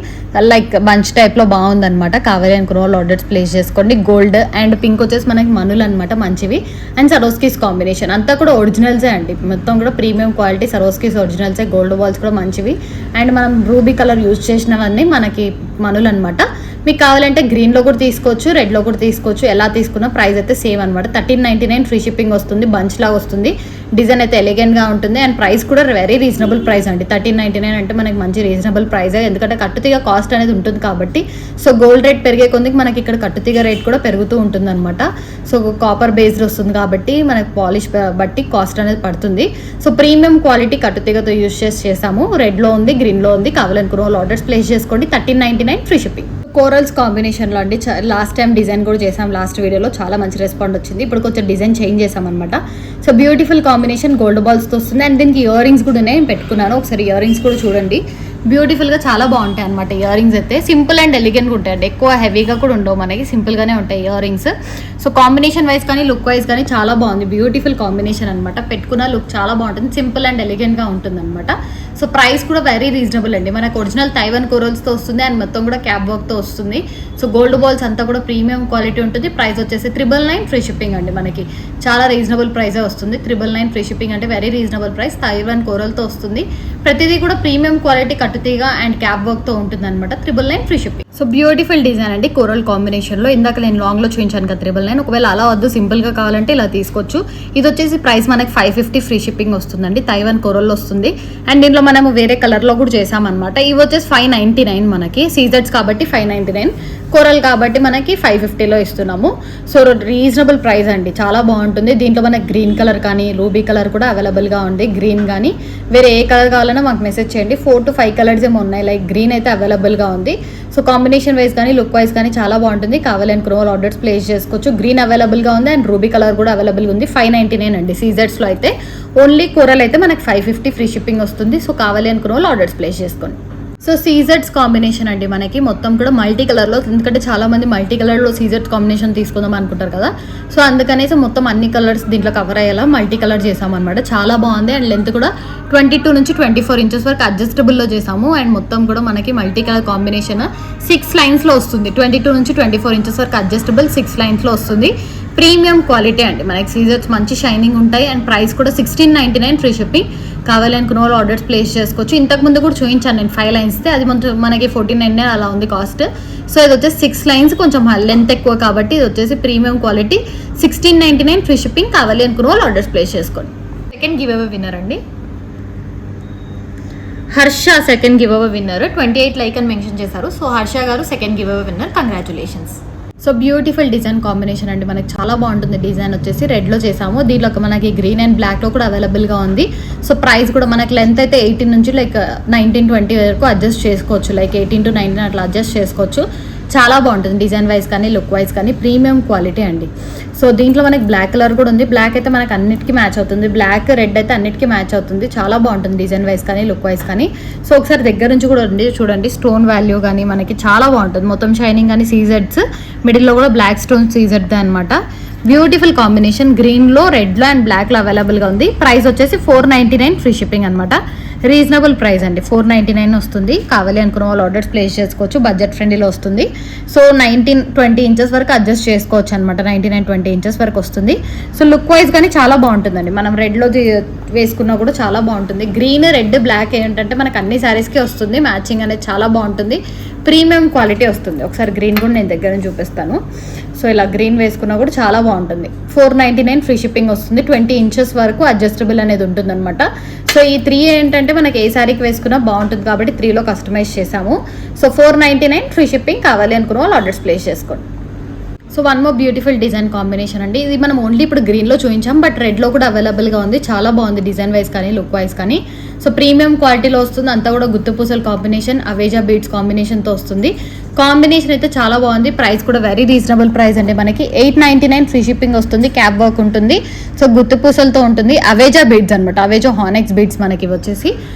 లైక్ బంచ్ టైప్లో బాగుందన్నమాట. కావాలి అనుకున్న వాళ్ళు ఆర్డర్స్ ప్లేస్ చేసుకోండి. గోల్డ్ అండ్ పింక్ వచ్చేసి మనకి మనులు అనమాట మంచివి. అండ్ సరోస్కీస్ కాంబినేషన్ అంతా కూడా ఒరిజినల్సే అండి, మొత్తం కూడా ప్రీమియం క్వాలిటీ. సరోస్కీస్ ఒరిజినల్సే, గోల్డ్ బాల్స్ కూడా మంచివి. అండ్ మనం రూబీ కలర్ యూజ్ చేసినవన్నీ మనకి మనులు అనమాట. మీకు కావాలంటే గ్రీన్లో కూడా తీసుకోవచ్చు, రెడ్లో కూడా తీసుకోవచ్చు. ఎలా తీసుకున్నా ప్రైస్ అయితే సేమ్ అనమాట. 1399 ఫ్రీ షిప్పింగ్ వస్తుంది, బంచ్ లాగా వస్తుంది. డిజైన్ అయితే ఎలిగెంట్గా ఉంటుంది అండ్ ప్రైస్ కూడా వెరీ రీజనబుల్ ప్రైస్ అండి. 1399 అంటే మనకి మంచి రీజనబుల్ ప్రైస్, ఎందుకంటే కట్టుతీగ కాస్ట్ అనేది ఉంటుంది కాబట్టి. సో గోల్డ్ రేట్ పెరిగే కొద్దికి మనకి ఇక్కడ కట్టుతీగ రేట్ కూడా పెరుగుతూ ఉంటుంది అనమాట. సో కాపర్ బేస్డ్ వస్తుంది కాబట్టి మనకి పాలిష్ బట్టి కాస్ట్ అనేది పడుతుంది. సో ప్రీమియం క్వాలిటీ కట్టుతీగతో యూజ్ చేసాము. రెడ్లో ఉంది, గ్రీన్లో ఉంది. కావాలనుకున్న వాళ్ళు ఆర్డర్స్ ప్లేస్ చేసుకోండి. 1399 ఫ్రీ షిప్పింగ్. కోరల్స్ కాంబినేషన్లో అండి. లాస్ట్ టైం డిజైన్ కూడా చేసాం, లాస్ట్ వీడియోలో చాలా మంచి రెస్పాండ్ వచ్చింది. ఇప్పుడు కొంచెం డిజైన్ చేంజ్ చేసాం అనమాట. సో బ్యూటిఫుల్ కాంబినేషన్ గోల్డ్ బాల్స్తో వస్తుంది అండ్ దీనికి ఇయర్ రింగ్స్ కూడా నేను పెట్టుకున్నాను. ఒకసారి ఇయర్ రింగ్స్ కూడా చూడండి, బ్యూటిఫుల్గా చాలా బాగుంటాయి అనమాట. ఇయర్ రింగ్స్ అయితే సింపుల్ అండ్ ఎలిగెంట్గా ఉంటాయండి, ఎక్కువ హెవీగా కూడా ఉండవు, మనకి సింపుల్గానే ఉంటాయి ear rings. So combination wise కానీ లుక్ వైజ్ కానీ చాలా బాగుంది, బ్యూటిఫుల్ కాంబినేషన్ అనమాట. పెట్టుకున్న లుక్ చాలా బాగుంటుంది, సింపుల్ అండ్ ఎలిగెంట్గా ఉంటుంది అనమాట. సో ప్రైస్ కూడా వెరీ రీజనబుల్ అండి. మనకు ఒరిజినల్ తైవాన్ కోరల్స్తో వస్తుంది అండ్ మొత్తం కూడా క్యాప్ వర్క్తో వస్తుంది. సో గోల్డ్ బాల్స్ అంతా కూడా ప్రీమియం క్వాలిటీ ఉంటుంది. ప్రైస్ వచ్చేసి 999 ఫ్రీ షిప్పింగ్ అండి. మనకి చాలా రీజనబుల్ ప్రైసే వస్తుంది. 999 ఫ్రీ షిప్పింగ్ అంటే వెరీ రీజనబుల్ ప్రైస్. తైవాన్ కోరల్తో వస్తుంది, ప్రతిదీ కూడా ప్రీమియం క్వాలిటీ కట్టుతీగ అండ్ క్యాప్ వర్క్తో ఉంటుంది అనమాట. 999 free shipping. So beautiful design అండి కోరల్ కాంబినేషన్లో. ఇందాక నేను లాంగ్లో చూపించాను కదా 999. ఒకవేళ అలా వద్దు సింపుల్గా కావాలంటే ఇలా తీసుకోవచ్చు. ఇది వచ్చేసి ప్రైస్ మనకి 550 ఫ్రీ షిప్పింగ్ వస్తుందండి. తైవాన్ కోరల్లో వస్తుంది అండ్ దీంట్లో మనము వేరే కలర్లో కూడా చేసామన్నమాట. ఇవి వచ్చేసి 599 మనకి. సీజెడ్స్ కాబట్టి 599, కోరల్ కాబట్టి మనకి 550లో ఇస్తున్నాము. సో రీజనబుల్ ప్రైస్ అండి, చాలా బాగుంటుంది. దీంట్లో మనకి గ్రీన్ కలర్ కానీ రూబీ కలర్ కూడా అవైలబుల్గా ఉంది. గ్రీన్ కానీ వేరే ఏ కలర్ కావాలన్నా మాకు మెసేజ్ చేయండి. 4 to 5 కలర్స్ ఏమో ఉన్నాయి, లైక్ గ్రీన్ అయితే అవైలబుల్గా ఉంది. సో కాంబినేషన్ వైజ్ కానీ లుక్ వైజ్ కానీ చాలా బాగుంటుంది. కావాలనుకున్న వాళ్ళు ఆర్డర్స్ ప్లేస్ చేసుకోవచ్చు. గ్రీన్ అవైలబుల్గా ఉంది అండ్ రూబీ కలర్ కూడా అవైలబుల్గా ఉంది. 599 అండి సీజెడ్స్లో అయితే. ఓన్లీ కోరల్ అయితే మనకి 550 ఫ్రీ షిప్పింగ్ వస్తుంది. సో కావాలి అనుకున్న వాళ్ళు ఆర్డర్స్ ప్లేస్ చేసుకోండి. సో సీజెడ్స్ కాంబినేషన్ అండి మనకి మొత్తం కూడా మల్టీ కలర్లో, ఎందుకంటే చాలా మంది మల్టీ కలర్లో సీజెడ్స్ కాంబినేషన్ తీసుకుందాం అనుకుంటారు కదా. సో అందుకనేసి మొత్తం అన్ని కలర్స్ దీంట్లో కవర్ అయ్యేలా మల్టీ కలర్ చేసామన్నమాట. చాలా బాగుంది అండ్ లెంత్ కూడా 22 నుంచి 24 ఇంచెస్ వరకు అడ్జస్టబుల్లో చేసాము. అండ్ మొత్తం కూడా మనకి మల్టీ కలర్ కాంబినేషన్ 6 లైన్స్లో వస్తుంది. 22 నుంచి 24 ఇంచెస్ వరకు అడ్జస్టబుల్ 6 లైన్స్లో వస్తుంది. ప్రీమియం క్వాలిటీ అండి మనకి. సీజర్స్ మంచి షైనింగ్ ఉంటాయి అండ్ ప్రైస్ కూడా 1699 ఫ్రీ షిప్పింగ్. కావాలనుకున్న వాళ్ళు ఆర్డర్స్ ప్లేస్ చేసుకోవచ్చు. ఇంతకుముందు కూడా చూపించాను నేను 5 లైన్స్తో, అది మనకి 1499 అలా ఉంది కాస్ట్. సో ఇది వచ్చేసి 6 లైన్స్, కొంచెం లెంత్ ఎక్కువ కాబట్టి ఇది వచ్చేసి ప్రీమియం క్వాలిటీ. 1699 free shipping. కావాలి అనుకున్న వాళ్ళు ఆర్డర్స్ ప్లేస్ చేసుకోండి. సెకండ్ గివ్ అవే విన్నర్ అండి Harsha. Second give away winner 28 like అని మెన్షన్ చేశారు. సో హర్ష గారు second give away winner, congratulations. So beautiful design combination అండి, మనకి చాలా బాగుంటుంది. డిజైన్ వచ్చేసి రెడ్లో చేసాము, దీంట్లో మనకి గ్రీన్ అండ్ బ్లాక్లో కూడా అవైలబుల్గా ఉంది. సో ప్రైస్ కూడా మనకి లెంత్ అయితే 18 నుంచి లైక్ 19-20 వరకు అడ్జస్ట్ చేసుకోవచ్చు, లైక్ 18 to 19 అట్లా అడ్జస్ట్ చేసుకోవచ్చు. చాలా బాగుంటుంది డిజైన్ వైజ్ కానీ లుక్ వైజ్ కానీ, ప్రీమియం క్వాలిటీ అండి. సో దీంట్లో మనకి బ్లాక్ కలర్ కూడా ఉంది. బ్లాక్ అయితే మనకి అన్నిటికీ మ్యాచ్ అవుతుంది, బ్లాక్ రెడ్ అయితే అన్నిటికీ మ్యాచ్ అవుతుంది. చాలా బాగుంటుంది డిజైన్ వైజ్ కానీ లుక్ వైజ్ కానీ. సో ఒకసారి దగ్గర నుంచి కూడా ఉంది చూడండి, స్టోన్ వాల్యూ కానీ మనకి చాలా బాగుంటుంది. మొత్తం షైనింగ్ కానీ సీజెడ్స్, మిడిల్లో కూడా బ్లాక్ స్టోన్ సీజెడ్దే అనమాట. బ్యూటిఫుల్ కాంబినేషన్, గ్రీన్లో రెడ్లో అండ్ బ్లాక్లో అవైలబుల్గా ఉంది. ప్రైస్ వచ్చేసి 499 ఫ్రీ షిప్పింగ్ అనమాట. రీజనబుల్ ప్రైస్ అండి, 499 వస్తుంది. కావాలి అనుకున్న వాళ్ళు ఆర్డర్స్ ప్లేస్ చేసుకోవచ్చు, బడ్జెట్ ఫ్రెండ్లీలో వస్తుంది. సో 19-20 ఇంచెస్ వరకు అడ్జస్ట్ చేసుకోవచ్చు అనమాట. 19-20 ఇంచెస్ వరకు వస్తుంది. సో లుక్ వైజ్ కానీ చాలా బాగుంటుందండి. మనం రెడ్లో వేసుకున్నా కూడా చాలా బాగుంటుంది. గ్రీన్ రెడ్ బ్లాక్ ఏంటంటే మనకు అన్ని శారీస్కి వస్తుంది, మ్యాచింగ్ అనేది చాలా బాగుంటుంది. ప్రీమియం క్వాలిటీ వస్తుంది. ఒకసారి గ్రీన్ కూడా నేను దగ్గర నుంచి చూపిస్తాను. సో ఇలా గ్రీన్ వేసుకున్నా కూడా చాలా బాగుంటుంది. 499 ఫ్రీ షిప్పింగ్ వస్తుంది. 20 ఇంచెస్ వరకు అడ్జస్టబుల్ అనేది ఉంటుంది అనమాట. సో ఈ 3 ఏంటంటే మనకి ఏ శారీకి వేసుకున్నా బాగుంటుంది కాబట్టి 3లో కస్టమైజ్ చేసాము. So 499 free shipping. కావాలి అనుకున్న వాళ్ళు ఆర్డర్స్ ప్లేస్ చేసుకోండి. So one more beautiful design combination అండి. ఇది మనం ఓన్లీ ఇప్పుడు గ్రీన్లో చూపించాం, బట్ రెడ్లో కూడా అవైలబుల్గా ఉంది. చాలా బాగుంది డిజైన్ వైజ్ కానీ లుక్ వైజ్ కానీ. సో ప్రీమియం క్వాలిటీలో వస్తుంది. అంతా కూడా గుత్తుపూసల కాంబినేషన్, అవేజా బీడ్స్ కాంబినేషన్తో వస్తుంది. కాంబినేషన్ అయితే చాలా బాగుంది. ప్రైస్ కూడా వెరీ రీజనబుల్ ప్రైస్ అండి. మనకి 899 ఫ్రీ షిప్పింగ్ వస్తుంది. క్యాప్ వర్క్ ఉంటుంది. సో గుత్తుపూసలతో ఉంటుంది. అవేజా బీడ్స్ అనమాట, అవేజా హానెక్స్ బీడ్స్ మనకి వచ్చేసి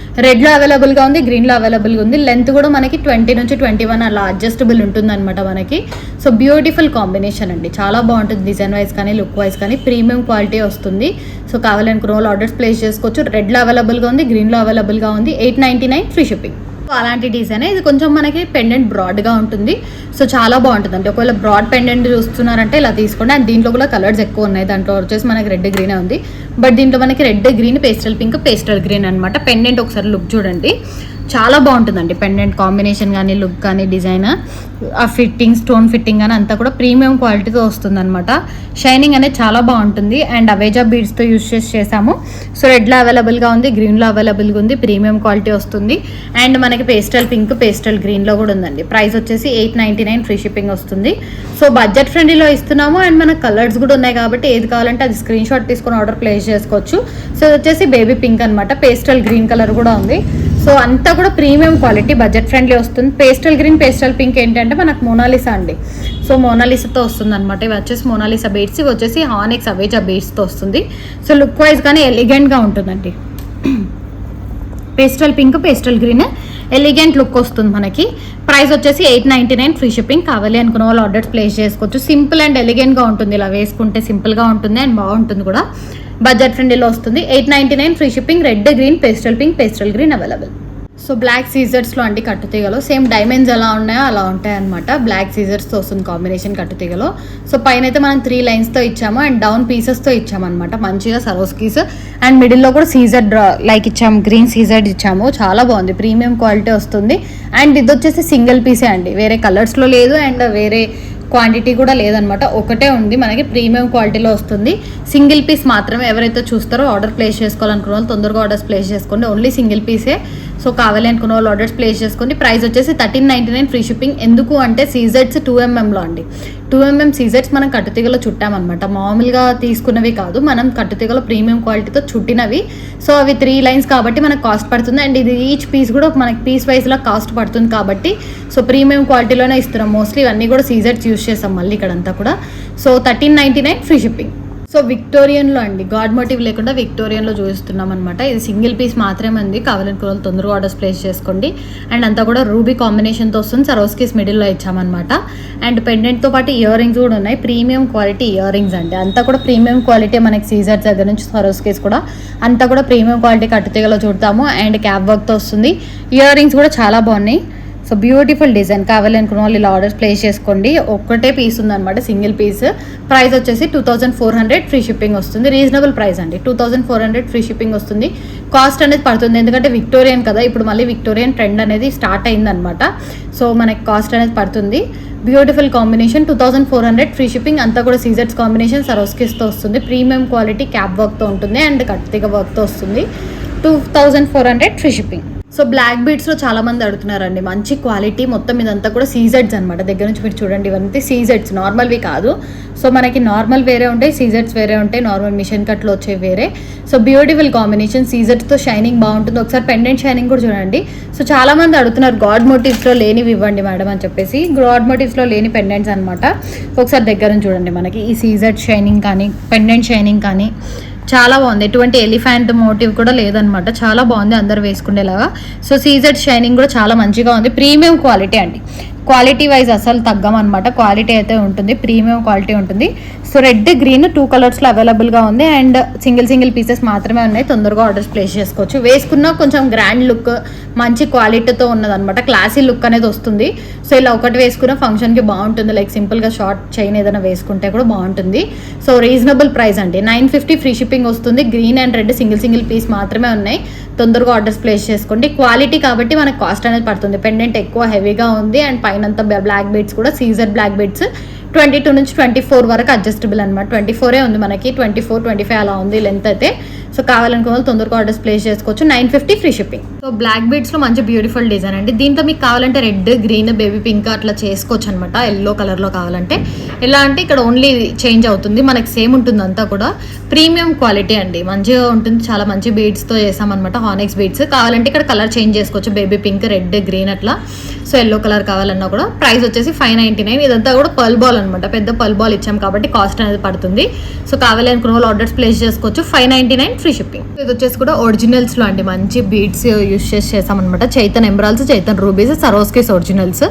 రెడ్లో అవైలబుల్గా ఉంది, గ్రీన్లో అవైలబుల్గా ఉంది. లెంత్ కూడా మనకి 20 నుంచి 21 అలా అడ్జస్టబుల్ ఉంటుంది అనమాట మనకి. సో బ్యూటిఫుల్ కాంబినేషన్ అండి, చాలా బాగుంటుంది డిజైన్ వైజ్ కానీ లుక్ వైజ్ కానీ. ప్రీమియం క్వాలిటీ వస్తుంది. సో కావాలనుకున్న వాళ్ళు ఆర్డర్స్ ప్లేస్ చేసుకోవచ్చు. రెడ్లో అవైలబుల్గా ఉంది, గ్రీన్లో అవైలబుల్గా ఉంది. 899 ఫ్రీ షిప్పింగ్. అలాంటి డిజైన్ ఇది కొంచెం మనకి పెండెంట్ బ్రాడ్గా ఉంటుంది. సో చాలా బాగుంటుంది అండి. ఒకవేళ బ్రాడ్ పెండెంట్ చూస్తున్నారంటే ఇలా తీసుకోండి. అండ్ దీంట్లో కూడా కలర్స్ ఎక్కువ ఉన్నాయి. దాంట్లో వచ్చేసి మనకి రెడ్ గ్రీనే ఉంది, బట్ దీంట్లో మనకి red green, pastel pink, pastel green అనమాట. పెండెంట్ ఒకసారి లుక్ చూడండి, చాలా బాగుంటుందండి. పెండెంట్ కాంబినేషన్ కానీ, లుక్ కానీ, డిజైన్, ఆ ఫిట్టింగ్, స్టోన్ ఫిట్టింగ్ కానీ అంతా కూడా ప్రీమియం క్వాలిటీతో వస్తుంది అనమాట. షైనింగ్ అనేది చాలా బాగుంటుంది. అండ్ అవేజా బీడ్స్తో యూజ్ చేసాము. సో రెడ్లో అవైలబుల్గా ఉంది, గ్రీన్లో అవైలబుల్గా ఉంది. ప్రీమియం క్వాలిటీ వస్తుంది. అండ్ మనకి పేస్టల్ పింక్, పేస్టల్ గ్రీన్లో కూడా ఉందండి. ప్రైస్ వచ్చేసి 899 ఫ్రీ షిప్పింగ్ వస్తుంది. సో బడ్జెట్ ఫ్రెండ్లీలో ఇస్తున్నాము. అండ్ మనకు కలర్స్ కూడా ఉన్నాయి కాబట్టి ఏది కావాలంటే అది స్క్రీన్ షాట్ తీసుకొని ఆర్డర్ ప్లేస్ చేసుకోవచ్చు. సో ఇది వచ్చేసి బేబీ పింక్ అనమాట. పేస్టల్ గ్రీన్ కలర్ కూడా ఉంది. సో అంతా కూడా ప్రీమియం క్వాలిటీ, బడ్జెట్ ఫ్రెండ్లీ వస్తుంది. పేస్టల్ గ్రీన్, పేస్టల్ పింక్ ఏంటంటే మనకు మోనాలిసా అండి. సో మోనాలిసాతో వస్తుంది అనమాట. ఇవి వచ్చేసి మోనాలిసా బీడ్స్, ఇవి వచ్చేసి హానెక్స్ అవేజా బీడ్స్తో వస్తుంది. సో లుక్ వైజ్ కానీ ఎలిగెంట్గా ఉంటుందండి. Pastel pink, pastel green elegant look వస్తుంది మనకి. ప్రైస్ వచ్చేసి 899 ఫ్రీ షిప్పింగ్. కావాలి అనుకున్న వాళ్ళు ఆర్డర్స్ ప్లేస్ చేసుకోవచ్చు. సింపుల్ అండ్ ఎలిగెంట్గా ఉంటుంది. ఇలా వేసుకుంటే సింపుల్గా ఉంటుంది అండ్ బాగుంటుంది కూడా. బడ్జెట్ ఫ్రెండ్లీలో వస్తుంది. 899 free shipping. Red, green, pastel pink, pastel green available. So black సీజర్స్లో అండి కట్టుతీగలో సేమ్ డైమండ్స్ ఎలా ఉన్నాయో అలా ఉంటాయి అనమాట. బ్లాక్ సీజర్స్తో వస్తుంది కాంబినేషన్ కట్టుతీగలో. సో పైన అయితే మనం 3 లైన్స్తో ఇచ్చాము అండ్ డౌన్ పీసెస్తో ఇచ్చామన్నమాట. మంచిగా సరోస్కీస్ అండ్ మిడిల్లో కూడా సీజర్ లైక్ ఇచ్చాము, గ్రీన్ సీజర్ ఇచ్చాము. చాలా బాగుంది, ప్రీమియం క్వాలిటీ వస్తుంది. అండ్ ఇది వచ్చేసి సింగిల్ పీసే అండి, వేరే కలర్స్లో లేదు అండ్ వేరే క్వాంటిటీ కూడా లేదనమాట. ఒకటే ఉంది మనకి, ప్రీమియం క్వాలిటీలో వస్తుంది. సింగిల్ పీస్ మాత్రమే. ఎవరైతే చూస్తారో ఆర్డర్ ప్లేస్ చేసుకోవాలనుకున్న వాళ్ళు తొందరగా ఆర్డర్స్ ప్లేస్ చేసుకోండి. ఓన్లీ సింగిల్ పీసే. సో కావాలి అనుకున్న వాళ్ళు ఆర్డర్స్ ప్లేస్ చేసుకోండి. ప్రైస్ వచ్చేసి 1399 ఫ్రీ షిప్పింగ్. ఎందుకు అంటే సీజెట్స్ 2mm అండి. 2mm సీజెట్స్ మనం కట్టుతీగలో చుట్టామన్నమాట. మామూలుగా తీసుకున్నవి కాదు, మనం కట్టుతీగలో ప్రీమియం క్వాలిటీతో చుట్టినవి. సో అవి 3 లైన్స్ కాబట్టి మనకు కాస్ట్ పడుతుంది. అండ్ ఇది ఈచ్ పీస్ కూడా మనకి పీస్ వైజ్లా కాస్ట్ పడుతుంది కాబట్టి సో ప్రీమియం క్వాలిటీలోనే ఇస్తున్నాం. మోస్ట్లీ ఇవన్నీ కూడా సీజెట్స్ యూజ్ చేస్తాం మళ్ళీ ఇక్కడంతా కూడా. So 1399 free shipping. సో విక్టోరియన్లో అండి, గాడ్ మోటివ్ లేకుండా విక్టోరియన్లో చూపిస్తున్నాం అనమాట. ఇది సింగిల్ పీస్ మాత్రమే ఉంది. కావాలనుకున్న వాళ్ళు తొందరగా ఆర్డర్స్ ప్లేస్ చేసుకోండి. అండ్ అంతా కూడా రూబీ కాంబినేషన్తో వస్తుంది. సరోస్కీస్ మిడిల్లో ఇచ్చామన్నమాట. అండ్ పెండెంట్తో పాటు ఇయర్ రింగ్స్ కూడా ఉన్నాయి. ప్రీమియం క్వాలిటీ ఇయర్ రింగ్స్ అండి. అంతా కూడా ప్రీమియం క్వాలిటీ మనకి సీజర్స్ దగ్గర నుంచి సరోస్కీస్ కూడా అంతా కూడా ప్రీమియం క్వాలిటీ కట్టుతీగలో చూడతాము. అండ్ క్యాప్ వర్క్తో వస్తుంది. ఇయర్ రింగ్స్ కూడా చాలా బాగున్నాయి. So beautiful design. కావాలనుకున్న వాళ్ళు ఇలా ఆర్డర్స్ ప్లేస్ చేసుకోండి. ఒక్కటే పీస్ ఉందన్నమాట, సింగిల్ పీస్. ప్రైస్ వచ్చేసి 2400 ఫ్రీ షిప్పింగ్ వస్తుంది. రీజనబుల్ ప్రైస్ అండి. 2400 ఫ్రీ షిప్పింగ్ వస్తుంది. కాస్ట్ అనేది పడుతుంది ఎందుకంటే విక్టోరియన్ కదా, ఇప్పుడు మళ్ళీ విక్టోరియన్ ట్రెండ్ అనేది స్టార్ట్ అయిందనమాట. సో మనకి కాస్ట్ అనేది పడుతుంది. Beautiful combination. 2400 free shipping. అంతా కూడా సీజర్స్ కాంబినేషన్ సరోస్కిస్తో వస్తుంది. ప్రీమియం క్వాలిటీ క్యాప్ వర్క్తో ఉంటుంది అండ్ కట్టుతీగ వర్క్తో వస్తుంది. 2400 ఫ్రీ షిప్పింగ్. సో బ్లాక్ బీడ్స్లో చాలా మంది అడుగుతున్నారండి. మంచి క్వాలిటీ, మొత్తం ఇదంతా కూడా సీజెడ్స్ అనమాట. దగ్గర నుంచి మీరు చూడండి, ఇవన్నీ సీజెడ్స్, నార్మల్వి కాదు. సో మనకి నార్మల్ వేరే ఉంటాయి, సీజెడ్స్ వేరే ఉంటాయి, నార్మల్ మిషన్ కట్లో వచ్చే వేరే. So beautiful combination. సీజెడ్స్తో షైనింగ్ బాగుంటుంది. ఒకసారి పెండెంట్ షైనింగ్ కూడా చూడండి. సో చాలా మంది అడుగుతున్నారు గాడ్ మోటివ్స్లో లేనివి ఇవ్వండి మేడం అని చెప్పేసి. గాడ్ మోటివ్స్లో లేని పెండెంట్స్ అనమాట. ఒకసారి దగ్గర నుంచి చూడండి. మనకి ఈ సీజెడ్ షైనింగ్ కానీ, పెండెంట్ షైనింగ్ కానీ చాలా బాగుంది. ఎటువంటి ఎలిఫెంట్ మోటివ్ కూడా లేదనమాట. చాలా బాగుంది అందరు వేసుకునేలాగా. సో సీజెడ్ షైనింగ్ కూడా చాలా మంచిగా ఉంది. ప్రీమియం క్వాలిటీ అండి. క్వాలిటీ వైజ్ అసలు తగ్గమన్నమాట. క్వాలిటీ అయితే ఉంటుంది, ప్రీమియం క్వాలిటీ ఉంటుంది. సో రెడ్, గ్రీన్ 2 కలర్స్లో అవైలబుల్గా ఉంది. అండ్ సింగిల్ పీసెస్ మాత్రమే ఉన్నాయి. తొందరగా ఆర్డర్స్ ప్లేస్ చేసుకోవచ్చు. వేసుకున్న కొంచెం గ్రాండ్ లుక్, మంచి క్వాలిటీతో ఉన్నదనమాట. క్లాసీ లుక్ అనేది వస్తుంది. సో ఇలా ఒకటి వేసుకున్న ఫంక్షన్కి బాగుంటుంది. లైక్ సింపుల్గా షార్ట్ చైన్ ఏదైనా వేసుకుంటే కూడా బాగుంటుంది. సో రీజనబుల్ ప్రైస్ అండి. 950 ఫ్రీ షిప్పింగ్ వస్తుంది. Green and red single piece మాత్రమే ఉన్నాయి. తొందరగా ఆర్డర్స్ ప్లేస్ చేసుకోండి. క్వాలిటీ కాబట్టి మనకు కాస్ట్ అనేది పడుతుంది. పెండెంట్ ఎక్కువ హెవీగా ఉంది అండ్ పైన బ్లాక్ బీడ్స్ కూడా సీజర్ బ్లాక్ బీడ్స్ 22 నుంచి 24 వరకు అడ్జస్టబుల్ అనమాట. 24 ఉంది మనకి, 24, 25 అలా ఉంది లెంత్ అయితే. సో కావాలనుకున్న వాళ్ళు తొందరగా ఆర్డర్స్ ప్లేస్ చేసుకోవచ్చు. 950 ఫ్రీ షిప్పింగ్. సో బ్లాక్ బీడ్స్లో మంచి బ్యూటిఫుల్ డిజైన్ అండి. దీంట్లో మీకు కావాలంటే రెడ్, గ్రీన్, బేబీ పింక్ అట్లా చేసుకోవచ్చు అనమాట. ఎల్లో కలర్లో కావాలంటే. ఎలా అంటే ఇక్కడ ఓన్లీ చేంజ్ అవుతుంది, మనకి సేమ్ ఉంటుంది అంతా కూడా. ప్రీమియం క్వాలిటీ అండి, మంచిగా ఉంటుంది. చాలా మంచి బీడ్స్తో చేసామన్నమాట, హానెక్స్ బీడ్స్. కావాలంటే ఇక్కడ కలర్ చేంజ్ చేసుకోవచ్చు, బేబీ పింక్, రెడ్, గ్రీన్ అట్లా. సో ఎల్లో కలర్ కావాలన్నా కూడా. ప్రైస్ వచ్చేసి 599. ఇదంతా కూడా పర్ల్ బాల్ అనమాట. పెద్ద పర్ల్ బాల్ ఇచ్చాం కాబట్టి కాస్ట్ అనేది పడుతుంది. సో కావాలి అనుకున్న వాళ్ళు ఆర్డర్స్ ప్లేస్ చేసుకోవచ్చు. 599 ఫ్రీ షిప్పింగ్. ఇది వచ్చేసి కూడా ఒరిజినల్స్లో అండి. మంచి బీడ్స్ యూస్ చేసామన్నమాట. చైతన్ ఎమరాల్డ్స్, చైతన్ రూబీస్, సరోస్కిస్ ఒరిజినల్స్.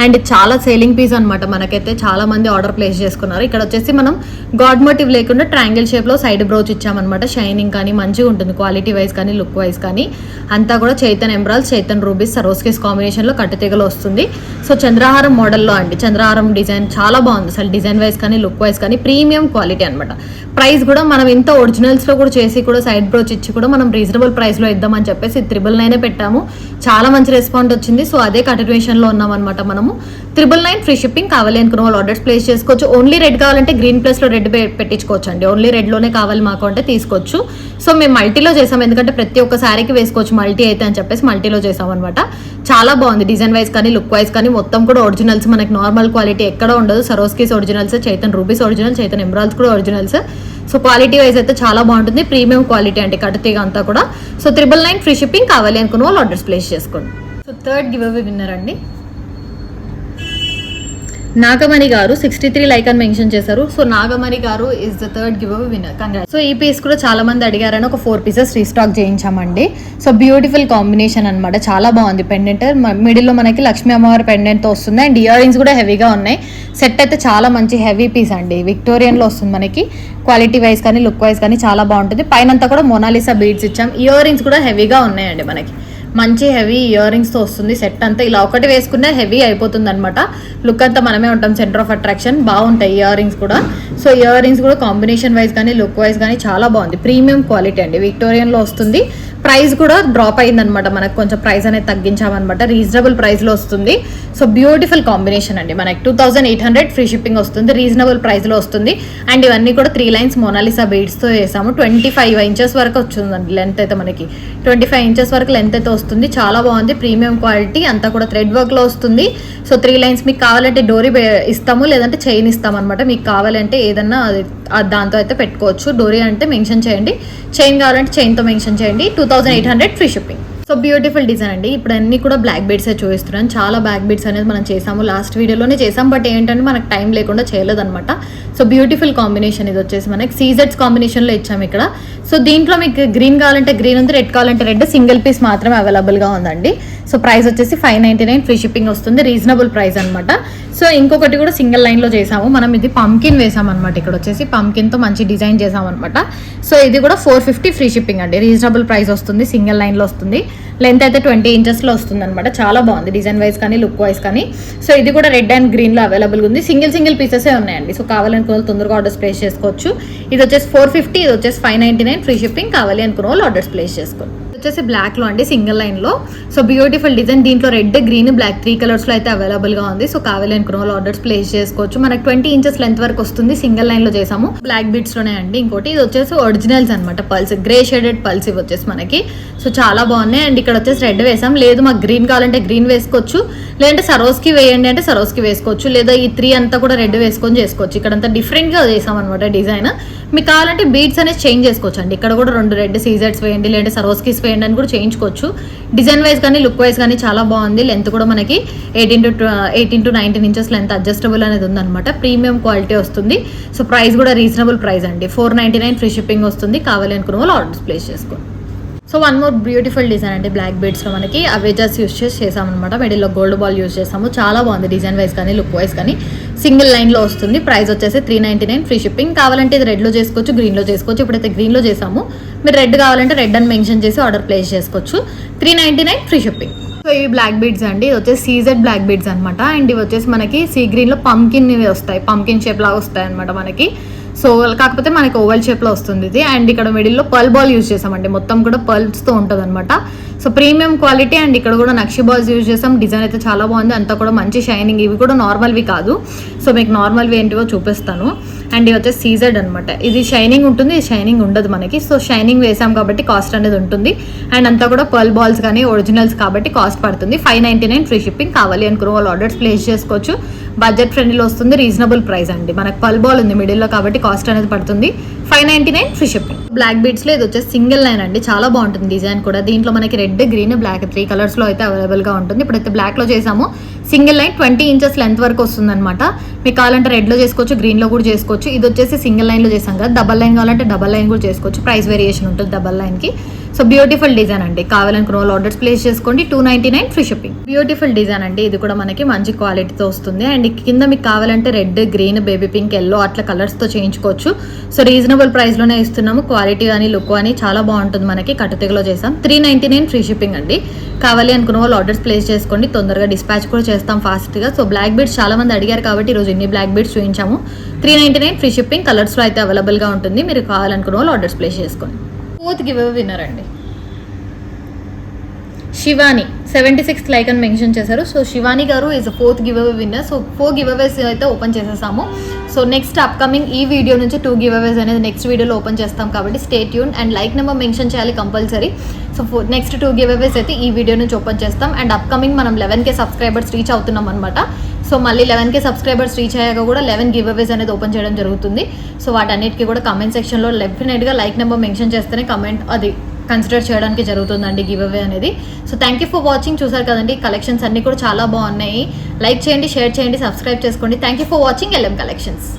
అండ్ చాలా సేలింగ్ పీస్ అనమాట. మనకైతే చాలా మంది ఆర్డర్ ప్లేస్ చేసుకున్నారు. ఇక్కడ వచ్చేసి మనం గాడ్ మోటివ్ లేకుండా ట్రయాంగిల్ షేప్లో సైడ్ బ్రోచ్ ఇచ్చామన్నమాట. షైనింగ్ కానీ మంచిగా ఉంటుంది, క్వాలిటీ వైజ్ కానీ లుక్ వైజ్ కానీ. అంతా కూడా చైతన్ ఎమరాల్డ్స్, చైతన్ రూబీస్, సరోస్కిస్ కాంబినేషన్లో కట్టుతీగలో వస్తుంది. సో చంద్రహారం మోడల్లో అండి. చంద్రహారం డిజైన్ చాలా బాగుంది అసలు, డిజైన్ వైజ్ కానీ లుక్ వైజ్ కానీ. ప్రీమియం క్వాలిటీ అనమాట. ప్రైస్ కూడా మనం ఇంత ఒరిజినల్స్లో కూడా చేసి కూడా కూడా సైడ్ బ్రోచ్ ఇచ్చి కూడా మనం రీజనబుల్ ప్రైస్లో ఇద్దామని చెప్పేసి 999 పెట్టాము. చాలా మంచి రెస్పాన్స్ వచ్చింది. సో అదే కంటిన్యూషన్లో ఉన్నాం అనమాట. మనము 999 ఫ్రీ షిప్పింగ్. కావాలి అనుకున్న వాళ్ళు ఆర్డర్స్ ప్లేస్ చేసుకోవచ్చు. ఓన్లీ రెడ్ కావాలంటే గ్రీన్ ప్లేస్లో రెడ్ పెట్టించుకోవచ్చు అండి. ఓన్లీ రెడ్లోనే కావాలి మాకు అంటే తీసుకోవచ్చు. సో మేము మల్టీలో చేసాం, ఎందుకంటే ప్రతి ఒక్క శారీకి వేసుకోవచ్చు మల్టీ అయితే అని చెప్పేసి మల్టీలో చేసాం అనమాట. చాలా బాగుంది డిజైన్ వైజ్ కానీ లుక్ వైజ్ కానీ. మొత్తం కూడా ఒరిజినల్స్, మనకి నార్మల్ క్వాలిటీ ఎక్కడ ఉండదు. సరోస్కీస్ ఒరిజినల్స్, చైతన్ రూబీస్ ఒరిజినల్, చైతన్ ఎమరాల్డ్స్ కూడా ఒరిజినల్స్. సో క్వాలిటీ వైజ్ అయితే చాలా బాగుంటుంది. ప్రీమియం క్వాలిటీ అంటే కట్టుతీగ అంతా కూడా. So 999 free shipping. కావాలి అనుకున్న వాళ్ళు ఆర్డర్స్ ప్లేస్ చేసుకోండి. So third giveaway winner అండి నాగమణి గారు 63 లైక్ అని మెన్షన్ చేశారు. సో నాగమణి గారు is the third giveaway winner. Congrats. So ఈ పీస్ కూడా చాలా మంది అడిగారని ఒక 4 పీసెస్ రీస్టాక్ చేయించామండి. సో బ్యూటిఫుల్ కాంబినేషన్ అనమాట. చాలా బాగుంది. పెండెంట్ మిడిల్లో మనకి లక్ష్మీ అమ్మవారి పెండెంట్తో వస్తుంది. అండ్ ఇయర్ రింగ్స్ కూడా హెవీగా ఉన్నాయి. సెట్ అయితే చాలా మంచి హెవీ పీస్ అండి. విక్టోరియన్లో వస్తుంది మనకి. క్వాలిటీ వైజ్ కానీ లుక్ వైజ్ కానీ చాలా బాగుంటుంది. పైనంతా కూడా మొనాలిసా బీడ్స్ ఇచ్చాం. ఇయర్ రింగ్స్ కూడా హెవీగా ఉన్నాయండి. మనకి మంచి హెవీ ఇయర్ రింగ్స్తో వస్తుంది సెట్ అంతా. ఇలా ఒకటి వేసుకునే హెవీ అయిపోతుంది అనమాట. లుక్ అంతా మనమే ఉంటాం, సెంటర్ ఆఫ్ అట్రాక్షన్. బాగుంటాయి ఇయర్ రింగ్స్ కూడా. సో ఇయర్ రింగ్స్ కూడా కాంబినేషన్ వైజ్ కానీ లుక్ వైజ్ కానీ చాలా బాగుంది. ప్రీమియం క్వాలిటీ అండి. విక్టోరియన్లో వస్తుంది. ప్రైస్ కూడా డ్రాప్ అయిందనమాట. మనకు కొంచెం ప్రైస్ అనేది తగ్గించామన్నమాట. రీజనబుల్ ప్రైస్లో వస్తుంది. సో బ్యూటిఫుల్ కాంబినేషన్ అండి. మనకి 2800 ఫ్రీ షిప్పింగ్ వస్తుంది. రీజనబుల్ ప్రైస్లో వస్తుంది. అండ్ ఇవన్నీ కూడా 3 లైన్స్ మొనాలిసా బీడ్స్తో వేసాము. 25 ఇంచెస్ వరకు వచ్చిందండి లెంత్ అయితే. మనకి 25 ఇంచెస్ వరకు లెంత్ అయితే వస్తుంది. చాలా బాగుంది. ప్రీమియం క్వాలిటీ అంతా కూడా థ్రెడ్ వర్క్లో వస్తుంది. సో 3 లైన్స్ మీకు కావాలంటే డోరీ ఇస్తాము, లేదంటే చైన్ ఇస్తాం అనమాట. మీకు కావాలంటే ఏదన్నా దాంతో అయితే పెట్టుకోవచ్చు. డోరీ అంటే మెన్షన్ చేయండి, చైన్ కావాలంటే చైన్తో మెన్షన్ చేయండి. 2800 free shipping. So beautiful design అండి. ఇప్పుడు అన్ని కూడా బ్లాక్ బీడ్స్ చూపిస్తున్నాను. చాలా బ్లాక్ బీడ్స్ అనేది మనం చేసాము, లాస్ట్ వీడియోలోనే చేసాం. బట్ ఏంటంటే మనకు టైం లేకుండా చేయలేదన్నమాట. సో బ్యూటిఫుల్ కాంబినేషన్ ఇది వచ్చేసి మనకి సీజెడ్స్ కాంబినేషన్లో ఇచ్చాము ఇక్కడ. సో దీంట్లో మీకు గ్రీన్ కావాలంటే గ్రీన్ ఉంది, రెడ్ కావాలంటే రెడ్. సింగిల్ పీస్ మాత్రమే అవైలబుల్గా ఉందండి. సో ప్రైస్ వచ్చేసి 599 ఫ్రీ షిప్పింగ్ వస్తుంది. రీజనబుల్ ప్రైస్ అనమాట. సో ఇంకొకటి కూడా సింగిల్ లైన్లో చేసాము మనం. ఇది పంకిన్ వేసామన్నమాట. ఇక్కడ వచ్చేసి పంకిన్తో మంచి డిజైన్ చేసామన్నమాట. సో ఇది కూడా 450 ఫ్రీ షిప్పింగ్ అండి. రీజనబుల్ ప్రైస్ వస్తుంది. సింగిల్ లైన్లో వస్తుంది. లెంత్ అయితే 20 ఇంచెస్లో వస్తుంది అనమాట. చాలా బాగుంది డిజైన్ వైజ్ కానీ లుక్ వైజ్ కానీ. సో ఇది కూడా రెడ్ అండ్ గ్రీన్లో అవైలబుల్గా ఉంది. సింగిల్ పీసెసే ఉన్నాయండి. సో కావాలనుకున్న వాళ్ళు తొందరగా ఆర్డర్స్ ప్లేస్ చేసుకోవచ్చు. ఇది వచ్చేసి 450, ఇది వచ్చేసి 599 ఫ్రీ షిప్పింగ్. కావాలి అనుకున్న వాళ్ళు ఆర్డర్స్ ప్లేస్ చేసుకోండి. వచ్చేసి బ్లాక్లో అండి, సింగిల్ లైన్లో. So beautiful design. దీంట్లో రెడ్, గ్రీన్, బ్లాక్ 3 కలర్స్లో అయితే అవైలబుల్గా ఉంది. సో కావాలి అనుకున్న వాళ్ళు ఆర్డర్స్ ప్లేస్ చేసుకోవచ్చు. మనకి 20 ఇంచెస్ లెంత్ వరకు వస్తుంది. సింగిల్ లైన్లో చేసాము. బ్లాక్ బీడ్స్లోనే అండి. ఇంకోటి ఇది వచ్చేసి ఒరిజినల్స్ అనమాట. పల్స్, గ్రే షేడెడ్ పల్స్ ఇవి వచ్చేసి మనకి. సో చాలా బాగున్నాయి. అండ్ ఇక్కడ వచ్చేసి రెడ్ వేసాం. లేదు మాకు గ్రీన్ కావాలంటే గ్రీన్ వేసుకోవచ్చు, లేదంటే సరోస్కి వేయండి అంటే సరోస్కి వేసుకోవచ్చు, లేదా ఈ 3 అంతా కూడా రెడ్ వేసుకొని చేసుకోవచ్చు. ఇక్కడంతా డిఫరెంట్గా చేసాం అనమాట డిజైన్. మీకు కావాలంటే బీడ్స్ అనేది చేంజ్ చేసుకోవచ్చు అండి. ఇక్కడ కూడా 2 రెడ్ సీజెడ్స్ వేయండి, లేదంటే సరోస్కీస్ వేయండి అని కూడా చేయించుకోవచ్చు. డిజైన్ వైజ్ కానీ లుక్ వైజ్ కానీ చాలా బాగుంది. లెంత్ కూడా మనకి 18 to 19 ఇంచెస్ లెంత్ అడ్జస్టబుల్ అనేది ఉందన్నమాట. ప్రీమియం క్వాలిటీ వస్తుంది. సో ప్రైస్ కూడా రీజనబుల్ ప్రైస్ అండి. 499 ఫ్రీ షిప్పింగ్ వస్తుంది. కావాలి అనుకున్న వాళ్ళు ఆర్డర్స్ ప్లేస్ చేసుకోండి. So one more beautiful design అండి. బ్లాక్ బీడ్స్లో మనకి అవేజర్స్ యూస్ చేసామన్నమాట. మిడిల్లో గోల్డ్ బాల్ యూస్ చేసాము. చాలా బాగుంది డిజైన్ వైజ్ కానీ లుక్ వైజ్ కానీ. సింగిల్ లైన్లో వస్తుంది. ప్రైస్ వచ్చేసి 399 ఫ్రీ షిప్పింగ్. కావాలంటే ఇది రెడ్లో చేసుకోవచ్చు, గ్రీన్లో చేసుకోవచ్చు. ఇప్పుడైతే గ్రీన్లో చేసాము. మీరు రెడ్ కావాలంటే రెడ్ అని మెన్షన్ చేసి ఆర్డర్ ప్లేస్ చేసుకోవచ్చు. 399 ఫ్రీ షిప్పింగ్. సో ఇవి బ్లాక్ బీడ్స్ అండి. ఇది వచ్చేసి సీజెడ్ బ్లాక్ బీడ్స్ అనమాట. అండ్ ఇవి వచ్చేసి మనకి సీ గ్రీన్లో పంకిన్ వస్తాయి, పంకిన్ షేప్ లాగా వస్తాయి అనమాట మనకి. సో కాకపోతే మనకి ఓవల్ షేప్లో వస్తుంది ఇది. అండ్ ఇక్కడ మిడిల్లో పర్ల్ బాల్ యూజ్ చేసామండి. మొత్తం కూడా పర్ల్స్తో ఉంటుంది అనమాట. So premium quality. అండ్ ఇక్కడ కూడా నక్షి బాల్స్ యూజ్ చేసాం. డిజైన్ అయితే చాలా బాగుంది. అంతా కూడా మంచి షైనింగ్. ఇవి కూడా నార్మల్వి కాదు. సో మీకు నార్మల్వి ఏంటివో చూపిస్తాను. అండ్ ఇవి వచ్చేసి సీజెడ్ అనమాట. ఇది షైనింగ్ ఉంటుంది, ఇది షైనింగ్ ఉండదు మనకి. సో షైనింగ్ వేసాం కాబట్టి కాస్ట్ అనేది ఉంటుంది. అండ్ అంతా కూడా పర్ల్ బాల్స్ కానీ ఒరిజినల్స్ కాబట్టి కాస్ట్ పడుతుంది. 599 ఫ్రీ షిప్పింగ్. కావాలి అనుకున్న వాళ్ళు ఆర్డర్స్ ప్లేస్ చేసుకోవచ్చు. బడ్జెట్ ఫ్రెండ్లీలో వస్తుంది. రీజనబుల్ ప్రైస్ అండి. మనకు పర్ల్ బాల్ ఉంది మిడిల్లో కాబట్టి కాస్ట్ అనేది పడుతుంది. 599 ఫ్రీ షిప్పింగ్. బ్లాక్ బీడ్స్లో ఇది వచ్చేసి సింగిల్ లైన్ అండి. చాలా బాగుంటుంది డిజైన్ కూడా. దీంట్లో మనకి రెడ్, గ్రీన్, బ్లాక్ 3 కలర్స్లో అయితే అవైలబుల్గా ఉంటుంది. ఇప్పుడైతే బ్లాక్లో చేసాము. సింగిల్ లైన్ 20 ఇంచెస్ లెంత్ వరకు వస్తుంది అనమాట. మీకు కావాలంటే రెడ్లో చేసుకోవచ్చు, గ్రీన్లో కూడా చేసుకోవచ్చు. ఇది వచ్చేసి సింగిల్ లైన్లో చేసాం కదా. డబల్ లైన్ కావాలంటే డబల్ లైన్ కూడా చేసుకోవచ్చు. ప్రైస్ వేరియేషన్ ఉంటుంది డబల్ లైన్కి. సో బ్యూటిఫుల్ డిజైన్ అండి. కావాలనుకున్న వాళ్ళు ఆర్డర్స్ ప్లేస్ చేసుకోండి. 299 ఫ్రీ షిప్పింగ్. బ్యూటిఫుల్ డిజైన్ అండి. ఇది కూడా మనకి మంచి క్వాలిటీతో వస్తుంది. అండ్ కింద మీకు కావాలంటే red, green, baby pink, yellow అట్లా కలర్స్తో చేయించుకోవచ్చు. సో రీజనబుల్ ప్రైస్లోనే ఇస్తున్నాము. క్వాలిటీ కానీ లుక్ కానీ చాలా బాగుంటుంది మనకి. కట్టుతెగలో చేసాం. 399 ఫ్రీ షిప్పింగ్ అండి. కావాలి అనుకున్న వాళ్ళు ఆర్డర్స్ ప్లేస్ చేసుకోండి. తొందరగా డిస్పాచ్ కూడా చేస్తాం ఫాస్ట్గా. సో బ్లాక్ బీడ్స్ చాలా మంది అడిగారు కాబట్టి ఈరోజు ఇన్ని బ్లాక్ బీడ్స్ చూపించాము. 399 ఫ్రీ షిప్పింగ్. కలర్స్లో అయితే అవైలబుల్గా ఉంటుంది. మీరు కావాలనుకున్న వాళ్ళు ఆర్డర్స్ ప్లేస్ చేసుకోండి. 4th గివ్ అవే విన్నర్ అండి శివాని 76 లైక్ అని మెన్షన్ చేశారు. సో శివాని గారు is 4th giveaway winner. So 4 giveaways అయితే ఓపెన్ చేసేసాము. సో నెక్స్ట్ అప్కమింగ్ ఈ వీడియో నుంచి 2 గివ్ అవేస్ అనేది నెక్స్ట్ వీడియోలో ఓపెన్ చేస్తాం కాబట్టి stay tune and like number mention చేయాలి కంపల్సరీ. సో నెక్స్ట్ 2 గివ్ అవేస్ అయితే ఈ వీడియో నుంచి ఓపెన్ చేస్తాం. అండ్ అప్కమింగ్ మనం 11K సబ్స్క్రైబర్స్ రీచ్ అవుతున్నాం అనమాట. సో మళ్ళీ 11K సబ్స్క్రైబర్స్ రీచ్ అయ్యాక కూడా 11 గివ్ అవేస్ అనేది ఓపెన్ చేయడం జరుగుతుంది. సో వాటన్నిటికీ కూడా కమెంట్ సెక్షన్లో డెఫినెట్గా లైక్ నెంబర్ మెన్షన్ చేస్తేనే కమెంట్ అది కన్సిడర్ చేయడానికి జరుగుతుందండి గివ్ అవే అనేది. So thank you for watching. చూసారు కదండి కలెక్షన్స్ అన్నీ కూడా చాలా బాగున్నాయి. లైక్ చేయండి, షేర్ చేయండి, సబ్స్క్రైబ్ చేసుకోండి. Thank you for watching LM collections.